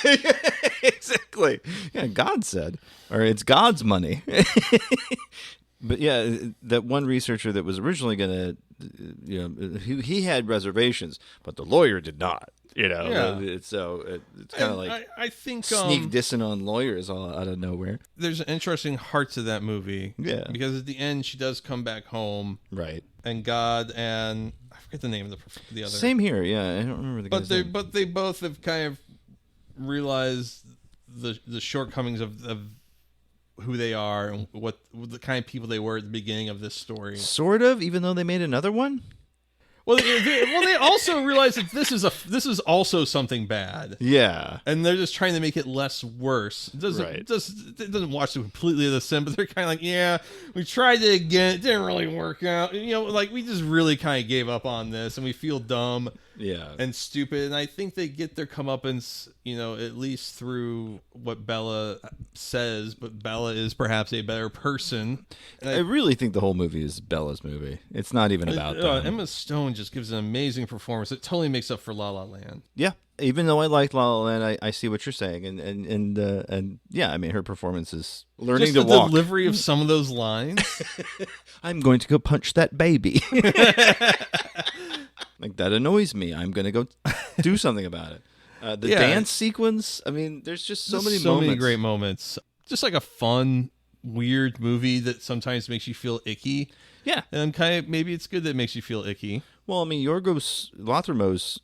exactly. Yeah, God said, or it's God's money. But yeah, that one researcher that was originally gonna, he had reservations, but the lawyer did not. It's kind of like I think sneak dissing on lawyers all out of nowhere. There's an interesting heart to that movie, because at the end she does come back home, right? And God and I forget the name of the other. Same here, yeah, I don't remember the guy's name. But they both have kind of realized the shortcomings of who they are and what the kind of people they were at the beginning of this story. Sort of, even though they made another one. Well, they also realize that this is also something bad. Yeah, and they're just trying to make it less worse. It doesn't watch it completely the sin, but they're kind of like, yeah, we tried it again, it didn't really work out. We just really kind of gave up on this, and we feel dumb. and stupid. And I think they get their comeuppance, at least through what Bella says. But Bella is perhaps a better person. And I really think the whole movie is Bella's movie. It's not even about them. Emma Stone just gives an amazing performance. It totally makes up for La La Land. Yeah. Even though I liked La La Land, I see what you're saying, and yeah, I mean her performance is learning just to walk. The delivery of some of those lines. I'm going to go punch that baby. Like that annoys me. I'm going to go do something about it. The dance sequence. I mean, there's just so many great moments. Just like a fun, weird movie that sometimes makes you feel icky. Yeah, and maybe it's good that it makes you feel icky. Well, I mean, Yorgos Lanthimos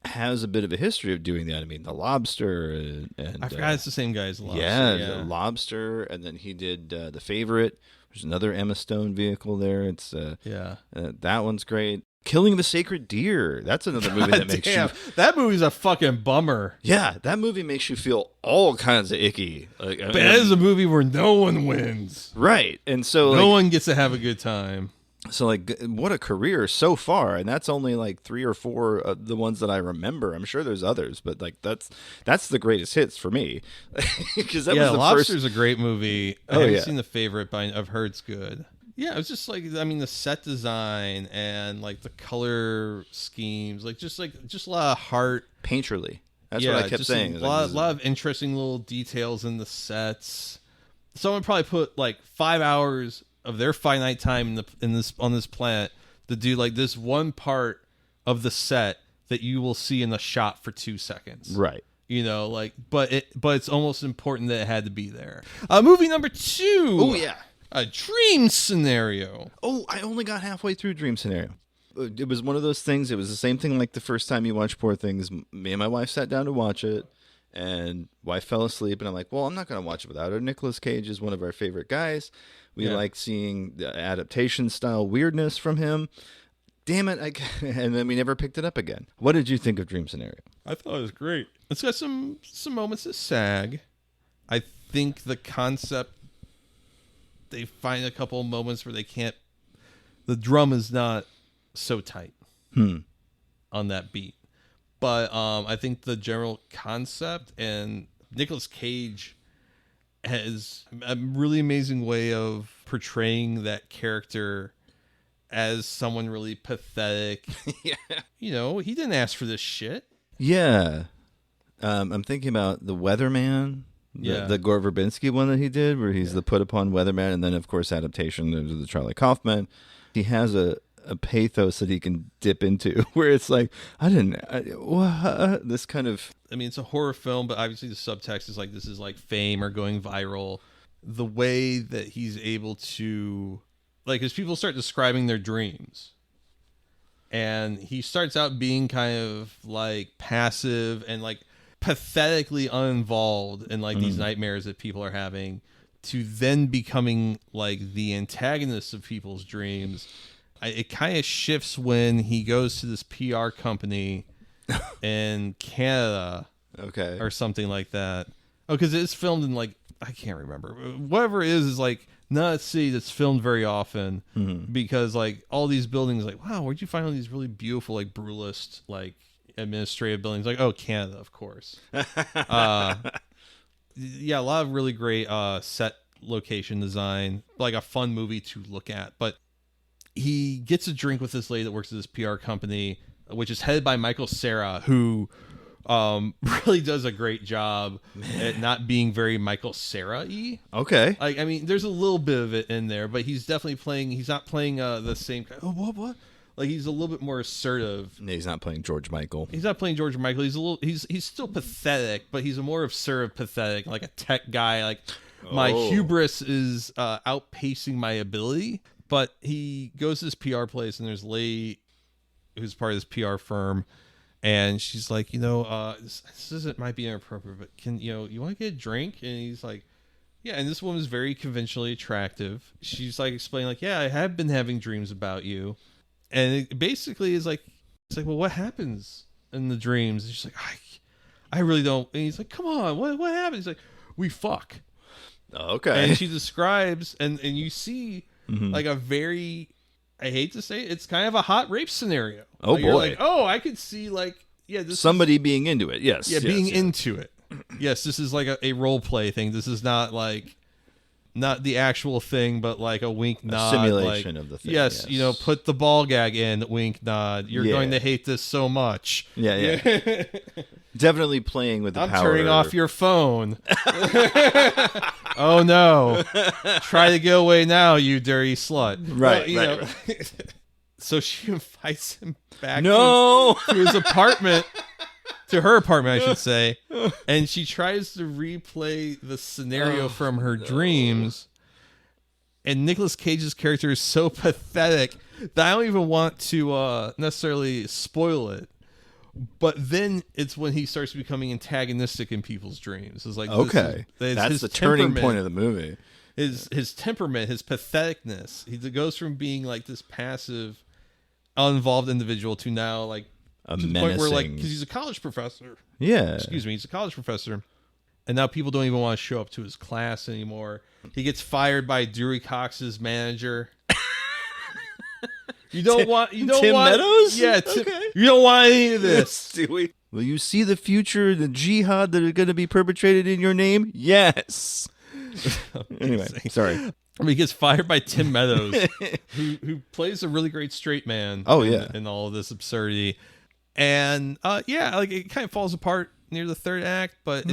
has a bit of a history of doing that. I mean, The Lobster, and I forgot it's the same guy as The Lobster. Yeah, The Lobster, and then he did The Favorite. There's another Emma Stone vehicle there. It's that one's great. Killing the Sacred Deer. That's another movie that makes you. That movie's a fucking bummer. Yeah, that movie makes you feel all kinds of icky. But that is a movie where no one wins. Right, and so no one gets to have a good time. So, like, what a career so far, and that's only like 3 or 4 of the ones that I remember. I'm sure there's others, but like that's the greatest hits for me. Because that was the Lobster's first... a great movie. I haven't seen The Favorite, but I've heard it's good. Yeah, it was just like, I mean, the set design and like the color schemes, just a lot of heart. Painterly. That's what I kept saying. A lot of interesting little details in the sets. Someone probably put like 5 hours of their finite time on this planet to do like this one part of the set that you will see in the shot for 2 seconds. Right. But it's almost important that it had to be there. Movie number 2. Oh yeah. A Dream Scenario. Oh, I only got halfway through Dream Scenario. It was one of those things. It was the same thing like the first time you watch Poor Things. Me and my wife sat down to watch it, and wife fell asleep, and I'm like, well, I'm not going to watch it without her. Nicolas Cage is one of our favorite guys. We like seeing the adaptation style weirdness from him. Damn it. And then we never picked it up again. What did you think of Dream Scenario? I thought it was great. It's got some moments that sag. I think the concept, they find a couple of moments where the drum is not so tight on that beat. But I think the general concept, and Nicolas Cage has a really amazing way of portraying that character as someone really pathetic. Yeah. He didn't ask for this shit. Yeah. I'm thinking about The Weatherman. The Gore Verbinski one that he did, where he's the put upon weatherman, and then of course adaptation of the Charlie Kaufman. He has a pathos that he can dip into, where it's like, this kind of. I mean, it's a horror film, but obviously the subtext is like, this is like fame or going viral. The way that he's able to, like, as people start describing their dreams, and he starts out being kind of like passive and like pathetically uninvolved in like these nightmares that people are having, to then becoming like the antagonist of people's dreams. It kind of shifts when he goes to this PR company in Canada, or something like that. Oh, because it's filmed in like, I can't remember. Whatever it is like not a city that's filmed very often, because like all these buildings, like, wow, where'd you find all these really beautiful like brutalist like administrative buildings? Like, oh, Canada, of course. Yeah, a lot of really great set location design, like a fun movie to look at. But he gets a drink with this lady that works at this PR company, which is headed by Michael Cera, who really does a great job at not being very Michael Cera-y. Okay. Like, I mean, there's a little bit of it in there, but he's definitely playing, he's not playing the same, what? Like, he's a little bit more assertive. No, he's not playing George Michael. He's not playing George Michael. He's still pathetic, but he's a more assertive pathetic, like a tech guy. Like, my hubris is outpacing my ability. But he goes to this PR place, and there's a lady who's part of this PR firm, and she's like, this might be inappropriate, but you want to get a drink? And he's like, yeah. And this woman's very conventionally attractive. She's like explaining, like, yeah, I have been having dreams about you. And it basically is like, it's like, well, what happens in the dreams? And she's like, I really don't. And he's like, come on, what happened? He's like, we fuck. Okay. And she describes, and you see like a very I hate to say it, it's kind of a hot rape scenario. Oh, like, you're boy. like, oh, I could see like, yeah, this somebody being into it. Yes. Yeah, yes, being yes. into it. Yes, this is like a role play thing. This is not like not the actual thing, but like a wink nod. Simulation like, of the thing. Yes, you know, put the ball gag in, wink nod. You're going to hate this so much. Yeah. Definitely playing with the I'm power. turning off your phone. Oh no. Try to get away now, you dirty slut. Right, You know. right. So she invites him back No! to his apartment. To her apartment, I should say. And she tries to replay the scenario from her dreams. And Nicolas Cage's character is so pathetic that I don't even want to necessarily spoil it. But then it's when he starts becoming antagonistic in people's dreams. It's like, okay, that's the turning point of the movie. His temperament, his patheticness. He goes from being like this passive, uninvolved individual to now like a to the point where like because he's a college professor. Yeah, excuse me, he's a college professor, and now people don't even want to show up to his class anymore. He gets fired by Dewey Cox's manager. You don't want Tim Meadows? Yeah, Okay. You don't want any of this. Dewey. Will you see the future, the jihad that are going to be perpetrated in your name? Yes. Anyway, sorry. I mean, he gets fired by Tim Meadows, who plays a really great straight man. Oh, yeah. in all of this absurdity, and yeah, like it kind of falls apart near the third act. But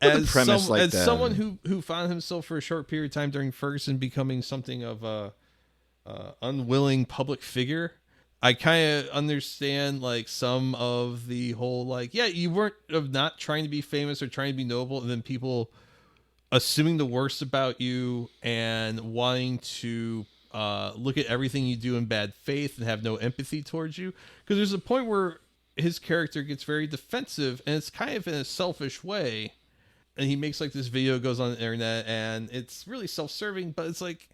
as someone who found himself for a short period of time during Ferguson becoming something of a unwilling public figure, I kind of understand like some of the whole like, yeah, you weren't of not trying to be famous or trying to be noble, and then people assuming the worst about you and wanting to look at everything you do in bad faith and have no empathy towards you. Because there's a point where his character gets very defensive, and it's kind of in a selfish way. And he makes like this video, goes on the internet, and it's really self-serving, but it's like,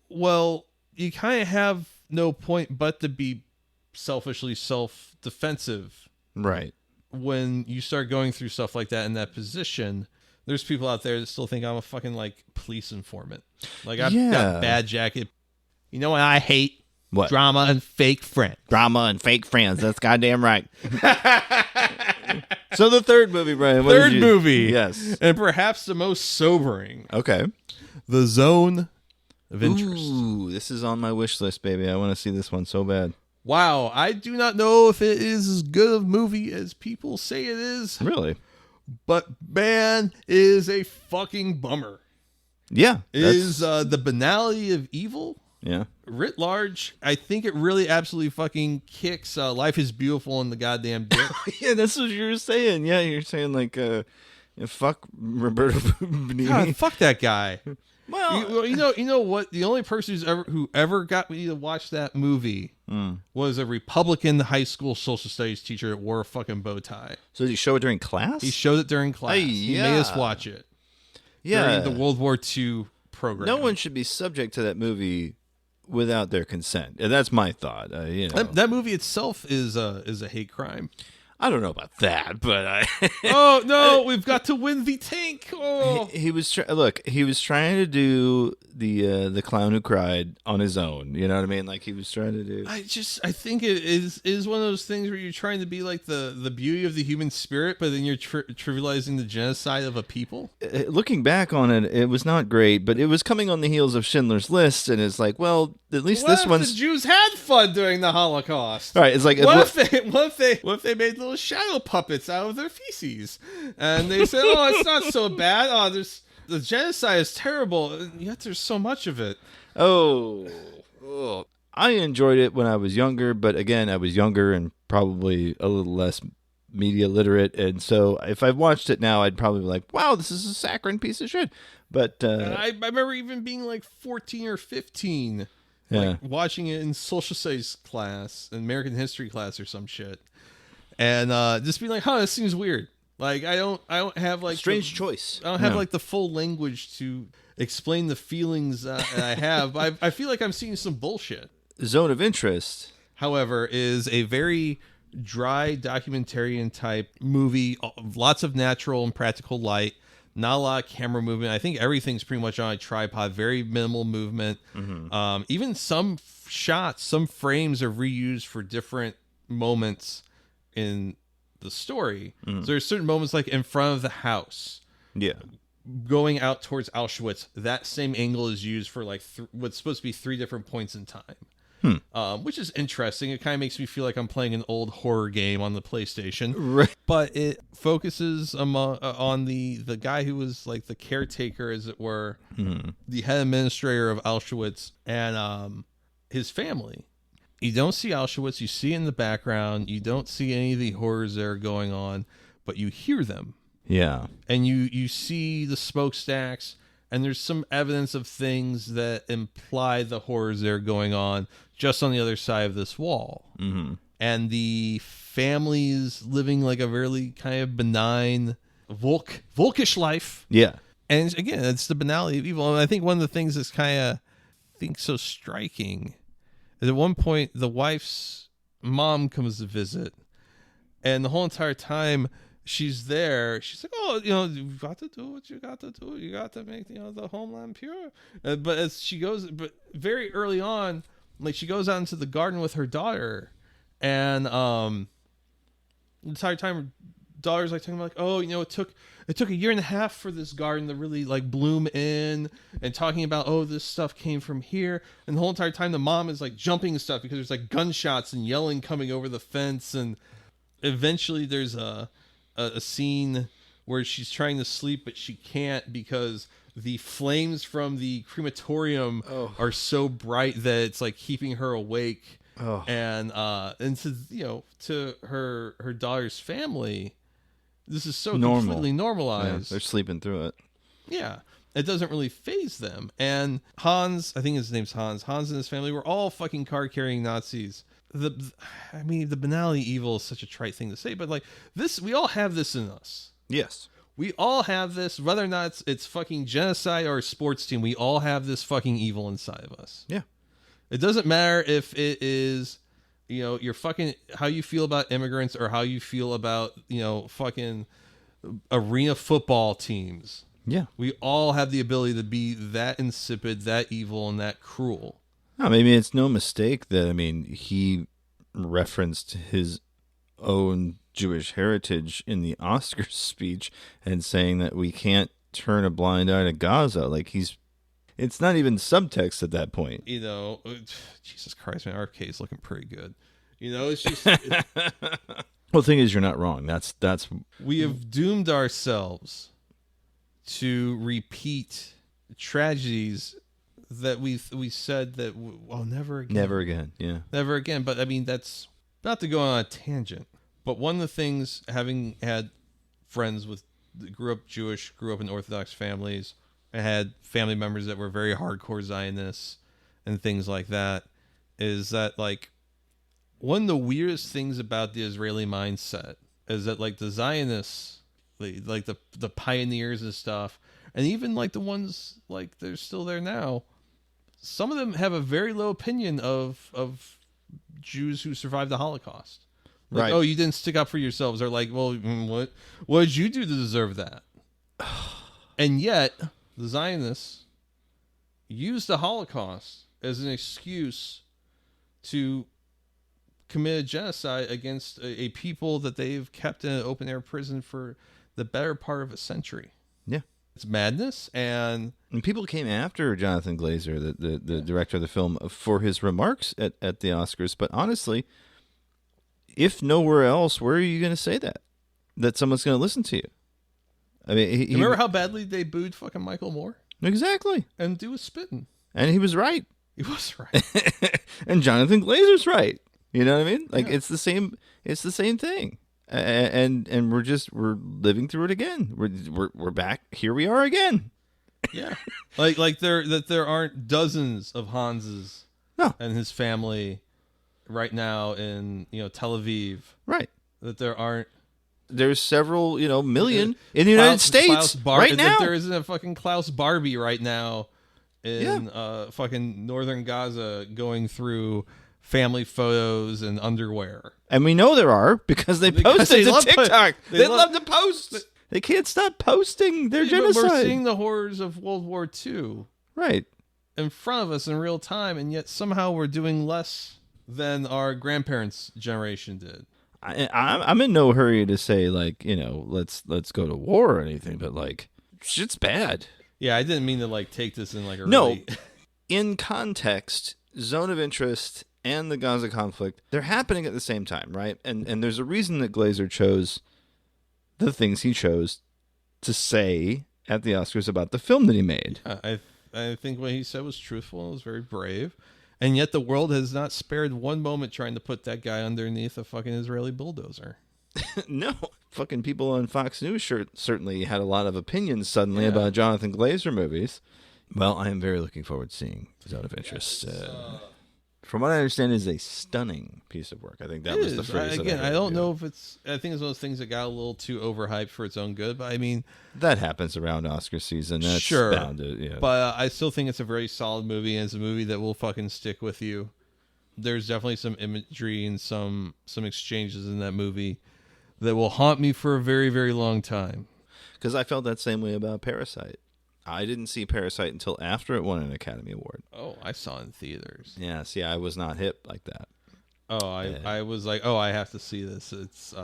well, you kind of have no point but to be selfishly self-defensive. Right. When you start going through stuff like that in that position, there's people out there that still think I'm a fucking like police informant. Like I've got bad jacket. You know what I hate? What? Drama and fake friends. Drama and fake friends. That's goddamn right. So the third movie, Brian. Third movie. Yes. And perhaps the most sobering. Okay. The Zone of Interest. Ooh, this is on my wish list, baby. I want to see this one so bad. Wow. I do not know if it is as good of a movie as people say it is. Really? But man, is a fucking bummer. Yeah. Is the banality of evil. Yeah. Writ large, I think it really absolutely fucking kicks Life is Beautiful in the goddamn dick. Yeah, that's what you were saying. Yeah, you're saying like, fuck Roberto Benigni. God, fuck that guy. Well, you know what? The only person who ever got me to watch that movie was a Republican high school social studies teacher that wore a fucking bow tie. So did he show it during class? He showed it during class. He made us watch it. Yeah. During the World War II program. No one should be subject to that movie without their consent. That's my thought. That movie itself is a hate crime. I don't know about that, but oh no, we've got to win the tank. Oh. He was he was trying to do the Clown Who Cried on his own. You know what I mean? Like he was trying to do. I think it is one of those things where you're trying to be like the beauty of the human spirit, but then you're trivializing the genocide of a people. Looking back on it, it was not great, but it was coming on the heels of Schindler's List, and it's like, well, at least this one's. The Jews had fun during the Holocaust. All right, it's like what if they made little shadow puppets out of their feces, and they said, "Oh, it's not so bad. Oh, the genocide is terrible, and yet there's so much of it." Oh, I enjoyed it when I was younger, but again, I was younger and probably a little less media literate, and so if I watched it now, I'd probably be like, "Wow, this is a saccharine piece of shit." But I remember even being like 14 or 15. Like watching it in social studies class, American history class, or some shit, and just being like, "Huh, this seems weird." Like I don't have like strange choice. I don't have like the full language to explain the feelings that I have. I feel like I'm seeing some bullshit. Zone of Interest, however, is a very dry documentarian type movie, lots of natural and practical light. Not a lot of camera movement. I think everything's pretty much on a tripod. Very minimal movement. Even some shots, some frames are reused for different moments in the story. So there's certain moments like in front of the house. Yeah. Going out towards Auschwitz, that same angle is used for like what's supposed to be 3 different points in time. Which is interesting. It kind of makes me feel like I'm playing an old horror game on the PlayStation. Right. But it focuses on the guy who was like the caretaker, as it were, the head administrator of Auschwitz, and his family. You don't see Auschwitz. You see it in the background. You don't see any of the horrors that are going on, but you hear them. Yeah. And you see the smokestacks, and there's some evidence of things that imply the horrors that are going on just on the other side of this wall. And the families living like a really kind of benign, Volkish life. Yeah. And again, it's the banality of evil. And I think one of the things that's kind of, so striking is at one point the wife's mom comes to visit, and the whole entire time she's there, she's like, oh, you've got to do what you got to do. You got to make, the homeland pure. But as she goes, but very early on, like she goes out into the garden with her daughter, and the entire time her daughter's like talking about, like, oh, it took a 1.5 years for this garden to really like bloom in, and talking about, oh, this stuff came from here. And the whole entire time the mom is like jumping and stuff because there's like gunshots and yelling coming over the fence. And eventually there's a scene where she's trying to sleep, but she can't because the flames from the crematorium are so bright that it's like keeping her awake. And to her daughter's family, this is so completely normalized. Yeah, they're sleeping through it. Yeah. It doesn't really faze them. And Hans, I think his name's Hans and his family were all fucking card-carrying Nazis. The banality evil is such a trite thing to say, but like this, we all have this in us. Yes. We all have this, whether or not it's fucking genocide or a sports team, we all have this fucking evil inside of us. Yeah. It doesn't matter if it is, your fucking, how you feel about immigrants or how you feel about, fucking arena football teams. Yeah. We all have the ability to be that insipid, that evil, and that cruel. It's no mistake that, he referenced his own Jewish heritage in the Oscars speech and saying that we can't turn a blind eye to Gaza. Like it's not even subtext at that point. Jesus Christ, man, RFK is looking pretty good. It's just... Well, the thing is, you're not wrong. That's we have doomed ourselves to repeat tragedies that we said that never again. Yeah, never again. But that's not to go on a tangent, but one of the things, having had friends that grew up Jewish, grew up in Orthodox families, I had family members that were very hardcore Zionists and things like that, is that like one of the weirdest things about the Israeli mindset is that like the Zionists, like the pioneers and stuff, and even like the ones like they're still there now, some of them have a very low opinion of Jews who survived the Holocaust. Like, right. Oh, you didn't stick up for yourselves. They're like, well, what did you do to deserve that? And yet, the Zionists used the Holocaust as an excuse to commit a genocide against a people that they've kept in an open-air prison for the better part of a century. Yeah. It's madness, and people came after Jonathan Glazer, the director of the film, for his remarks at the Oscars. But honestly, if nowhere else, where are you going to say that someone's going to listen to you? He remember how badly they booed fucking Michael Moore? Exactly. And dude was spitting. And he was right. He was right. And Jonathan Glazer's right. You know what I mean? Like it's the same thing. And we're living through it again. We're back. Here we are again. Yeah. like there aren't dozens of Hanses and his family right now in Tel Aviv. Right. That there aren't. There's several million in the United States right now. That there isn't a fucking Klaus Barbie right now in fucking northern Gaza going through family photos and underwear. And we know there are because they post it to TikTok. They love to post. They can't stop posting their Yeah, but genocide. we're seeing the horrors of World War II Right. in front of us in real time, and yet somehow we're doing less than our grandparents' generation did. I'm in no hurry to say, like, you know, let's go to war or anything, but, like, shit's bad. Yeah, I didn't mean to, like, take this in, like, a No. really... In context, Zone of Interest and the Gaza conflict, they're happening at the same time, right? And there's a reason that Glazer chose the things he chose to say at the Oscars about the film that he made. I think what he said was truthful and was very brave. And yet the world has not spared one moment trying to put that guy underneath a fucking Israeli bulldozer. No. Fucking people on Fox News certainly had a lot of opinions suddenly about Jonathan Glazer movies. Well, I am very looking forward to seeing Zone of Interest. From what I understand, is a stunning piece of work. I think that was the phrase. Again, I don't know if it's... I think it's one of those things that got a little too overhyped for its own good. But I mean... That happens around Oscar season. That's sure. bound to, yeah. But I still think it's a very solid movie, and it's a movie that will fucking stick with you. There's definitely some imagery and some exchanges in that movie that will haunt me for a very, very long time. Because I felt that same way about Parasite. I didn't see Parasite until after it won an Academy Award. Oh, I saw it in theaters. Yeah, see, I was not hip like that. Oh, I was like, oh, I have to see this. It's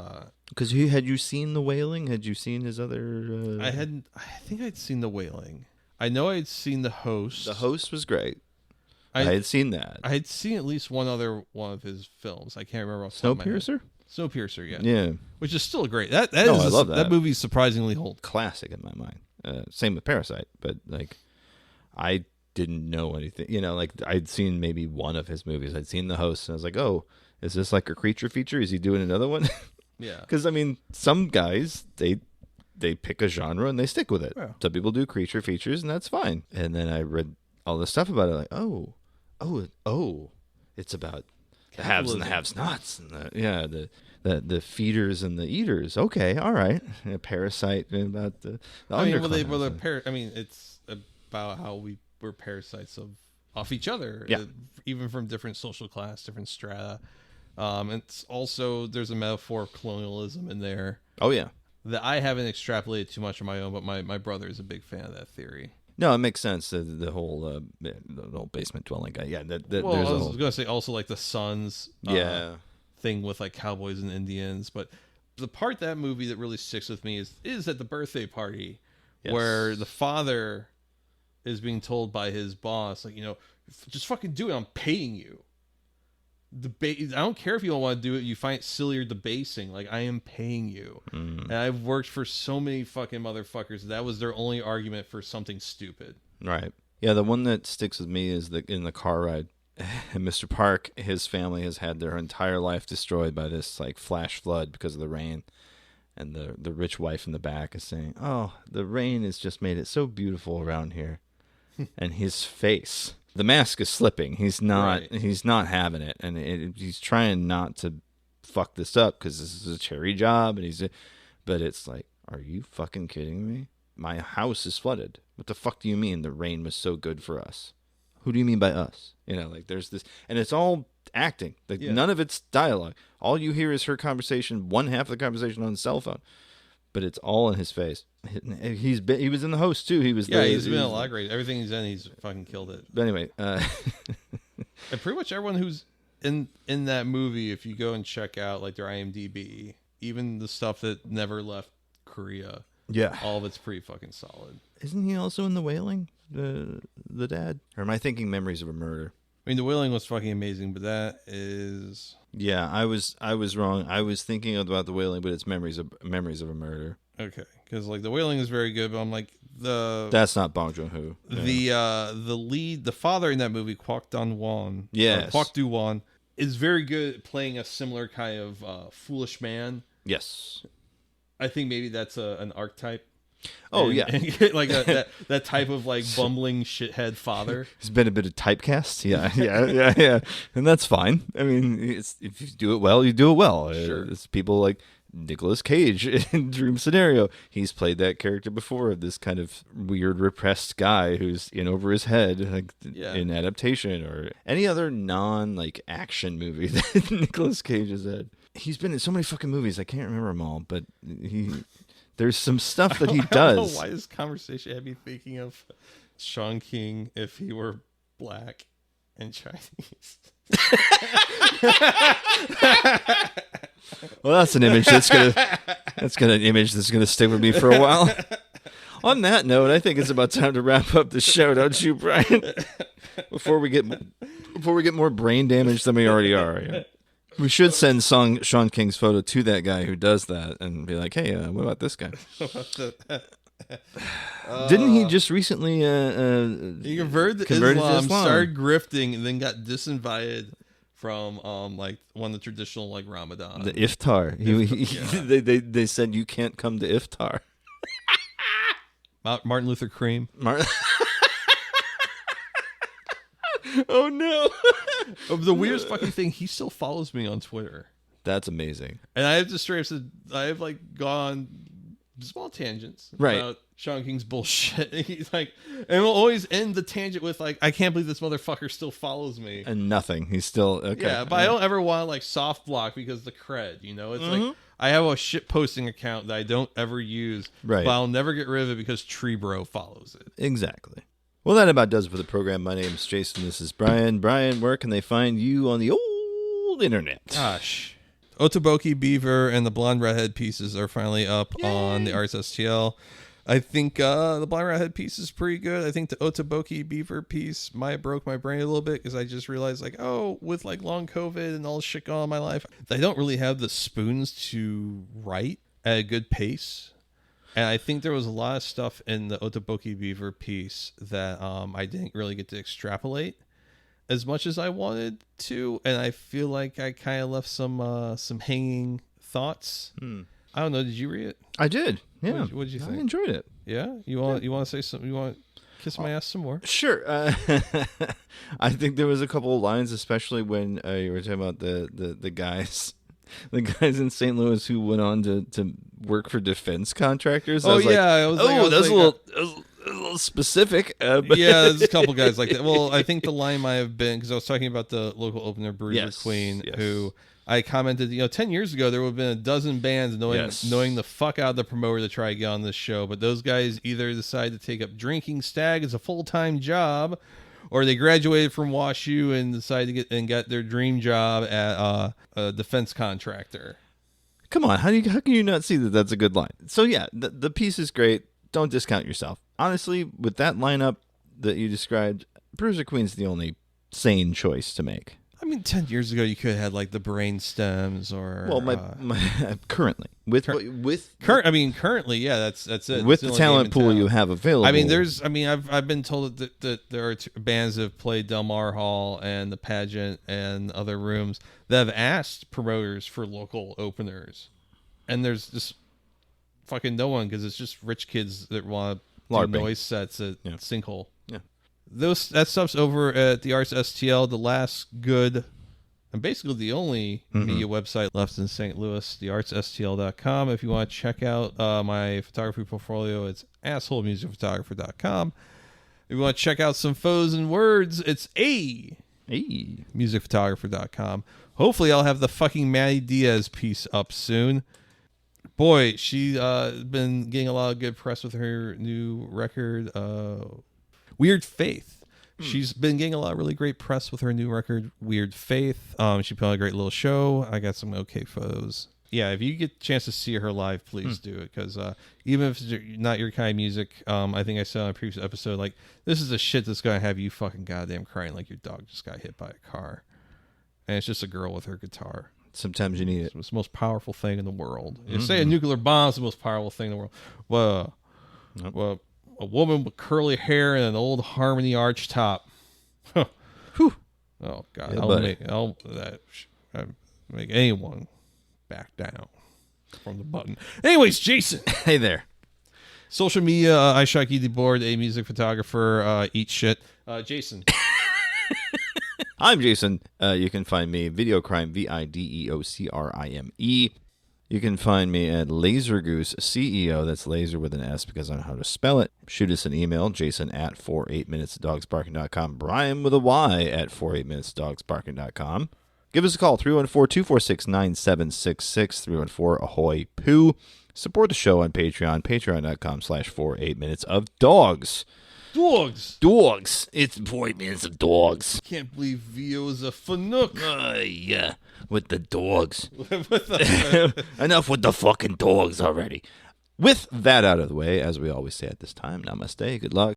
because had you seen The Wailing? Had you seen his other? I hadn't. I think I'd seen The Wailing. I know I'd seen The Host. The Host was great. I had seen that. I had seen at least one other one of his films. I can't remember. Snowpiercer. Snowpiercer, yeah. Yeah. Which is still great. I love that. That movie's surprisingly hold. Classic in my mind. Same with Parasite, but like, I didn't know anything. You know, like I'd seen maybe one of his movies. I'd seen The Host, and I was like, oh, is this like a creature feature? Is he doing another one? Yeah. Because I mean, some guys they pick a genre and they stick with it. Yeah. Some people do creature features, and that's fine. And then I read all this stuff about it, like, oh, it's about the haves and the have-nots, and the feeders and the eaters. Okay, all right. Parasite about the underclass. it's about how we're parasites off each other. Yeah. Even from different social class, different strata. It's also, there's a metaphor of colonialism in there. Oh yeah. That I haven't extrapolated too much on my own, but my brother is a big fan of that theory. No, it makes sense. The whole basement dwelling guy. Yeah, I was going to say also like the Sons. Thing with like cowboys and Indians, but the part that movie that really sticks with me is at the birthday party, where the father is being told by his boss, like, you know, just fucking do it. I'm paying you. I don't care if you don't want to do it. You find it silly or debasing. Like, I am paying you. And I've worked for so many fucking motherfuckers. That was their only argument for something stupid. Right. Yeah, the one that sticks with me is in the car ride. Mr. Park, his family has had their entire life destroyed by this like flash flood because of the rain. And the rich wife in the back is saying, oh, the rain has just made it so beautiful around here. And his face, the mask is slipping. He's not having it. And he's trying not to fuck this up because this is a cherry job. But it's like, are you fucking kidding me? My house is flooded. What the fuck do you mean the rain was so good for us? Who do you mean by us? You know, like there's this, and it's all acting. Like none of it's dialogue. All you hear is her conversation, one half of the conversation on the cell phone, but it's all in his face. He was in The Host too. He's been a lot great. Everything he's in, he's fucking killed it. But anyway, and pretty much everyone who's in that movie, if you go and check out like their IMDb, even the stuff that never left Korea, all of it's pretty fucking solid. Isn't he also in The Wailing? The dad? Or am I thinking Memories of a Murder? I mean, The Wailing was fucking amazing, but that is... Yeah, I was wrong. I was thinking about The Wailing, but it's Memories of a Murder. Okay, because like The Wailing is very good, but I'm like that's not Bong Joon-ho. Yeah. The father in that movie, Kwok Do-won, is very good at playing a similar kind of foolish man. Yes, I think maybe that's an archetype. Oh, and, yeah. And like that type of like bumbling shithead father. He's been a bit of typecast. Yeah. And that's fine. I mean, if you do it well, you do it well. Sure. It's people like Nicolas Cage in Dream Scenario. He's played that character before, this kind of weird repressed guy who's in over his head, like in Adaptation or any other like action movie that Nicolas Cage has had. He's been in so many fucking movies. I can't remember them all, but There's some stuff that he I don't know does. why this conversation had me thinking of Sean King if he were black and Chinese. Well, that's an image that's gonna stick with me for a while. On that note, I think it's about time to wrap up the show, don't you, Brian? Before we get more brain damage than we already are. Yeah. We should send Sean King's photo to that guy who does that and be like, "Hey, what about this guy?" Didn't he just recently he converted to Islam, started grifting, and then got disinvited from like one of the traditional like Ramadan. The iftar. They said you can't come to iftar. Martin Luther Cream. Oh no! The weirdest fucking thing, he still follows me on Twitter. That's amazing. And I have just straight up said, I have like gone small tangents about Sean King's bullshit. He's like, and we'll always end the tangent with like, I can't believe this motherfucker still follows me. And nothing. He's still okay. Yeah, but I don't ever want to like soft block because the cred, you know, it's like I have a shit posting account that I don't ever use, but I'll never get rid of it because Tree Bro follows it. Exactly. Well, that about does it for the program. My name is Jason. This is Brian. Brian, where can they find you on the old internet? Gosh. Otoboki Beaver and the Blonde Redhead pieces are finally up on the Arts STL. I think the Blonde Redhead piece is pretty good. I think the Otoboki Beaver piece might have broke my brain a little bit because I just realized like, oh, with like long COVID and all this shit going on in my life, I don't really have the spoons to write at a good pace. And I think there was a lot of stuff in the Otoboki Beaver piece that I didn't really get to extrapolate as much as I wanted to, and I feel like I kind of left some hanging thoughts. I don't know. Did you read it? I did. Yeah. What did you think? I enjoyed it. Yeah. You want to say something? You want to kiss my ass some more? Sure. I think there was a couple of lines, especially when you were talking about the guys. The guys in St. Louis who went on to work for defense contractors. Oh, yeah. That's a little specific. Yeah, there's a couple guys like that. Well, I think the line might have been, because I was talking about the local opener, Bruiser Queen, who I commented, 10 years ago, there would have been a dozen bands knowing the fuck out of the promoter to try to get on this show. But those guys either decided to take up drinking stag as a full-time job, or they graduated from WashU and decided to get their dream job at a defense contractor. Come on, how can you not see that that's a good line? So yeah, the piece is great. Don't discount yourself. Honestly, with that lineup that you described, Bruiser Queen's the only sane choice to make. I mean, 10 years ago, you could have had like the Brain Stems or currently currently, yeah, that's it. With the talent pool you have available. I mean, I've been told that there are bands that have played Del Mar Hall and the Pageant and other rooms that have asked promoters for local openers, and there's just fucking no one because it's just rich kids that want to do noise sets at Sinkhole. Yeah. That stuff's over at the Arts STL, the last good and basically the only media website left in St. Louis, theartsstl.com. If you want to check out my photography portfolio, it's assholemusicphotographer.com. If you want to check out some photos and words, it's musicphotographer.com. Hopefully I'll have the fucking Maddie Diaz piece up soon. Boy, she's been getting a lot of good press with her new record, Weird Faith. She's been getting a lot of really great press with her new record, Weird Faith. She put on a great little show. I got some okay photos. Yeah, if you get a chance to see her live, please do it. Because even if it's not your kind of music, I think I said on a previous episode, like, this is the shit that's going to have you fucking goddamn crying like your dog just got hit by a car. And it's just a girl with her guitar. Sometimes you need it. It's the most powerful thing in the world. You say a nuclear bomb is the most powerful thing in the world. Well, a woman with curly hair and an old Harmony arch top. Whew. Oh God! Yeah, I'll make anyone back down from the button. Anyways, Jason. Hey there. Social media. iShocky the board. A music photographer. Eat shit. Jason. I'm Jason. You can find me Videocrime, VIDEOCRIME. You can find me at Lasergoose CEO. That's laser with an S because I know how to spell it. Shoot us an email, Jason at 48minutesdogsbarking.com. Brian with a Y at 48minutesdogsbarking.com. Give us a call, 314-246-9766, 314-AHOY POO. Support the show on Patreon, patreon.com/for 8 minutes of dogs. Dogs. It's 4 minutes of dogs. Can't believe Vio's a fanook. Yeah, with the dogs. Enough with the fucking dogs already. With that out of the way, as we always say at this time, namaste, good luck.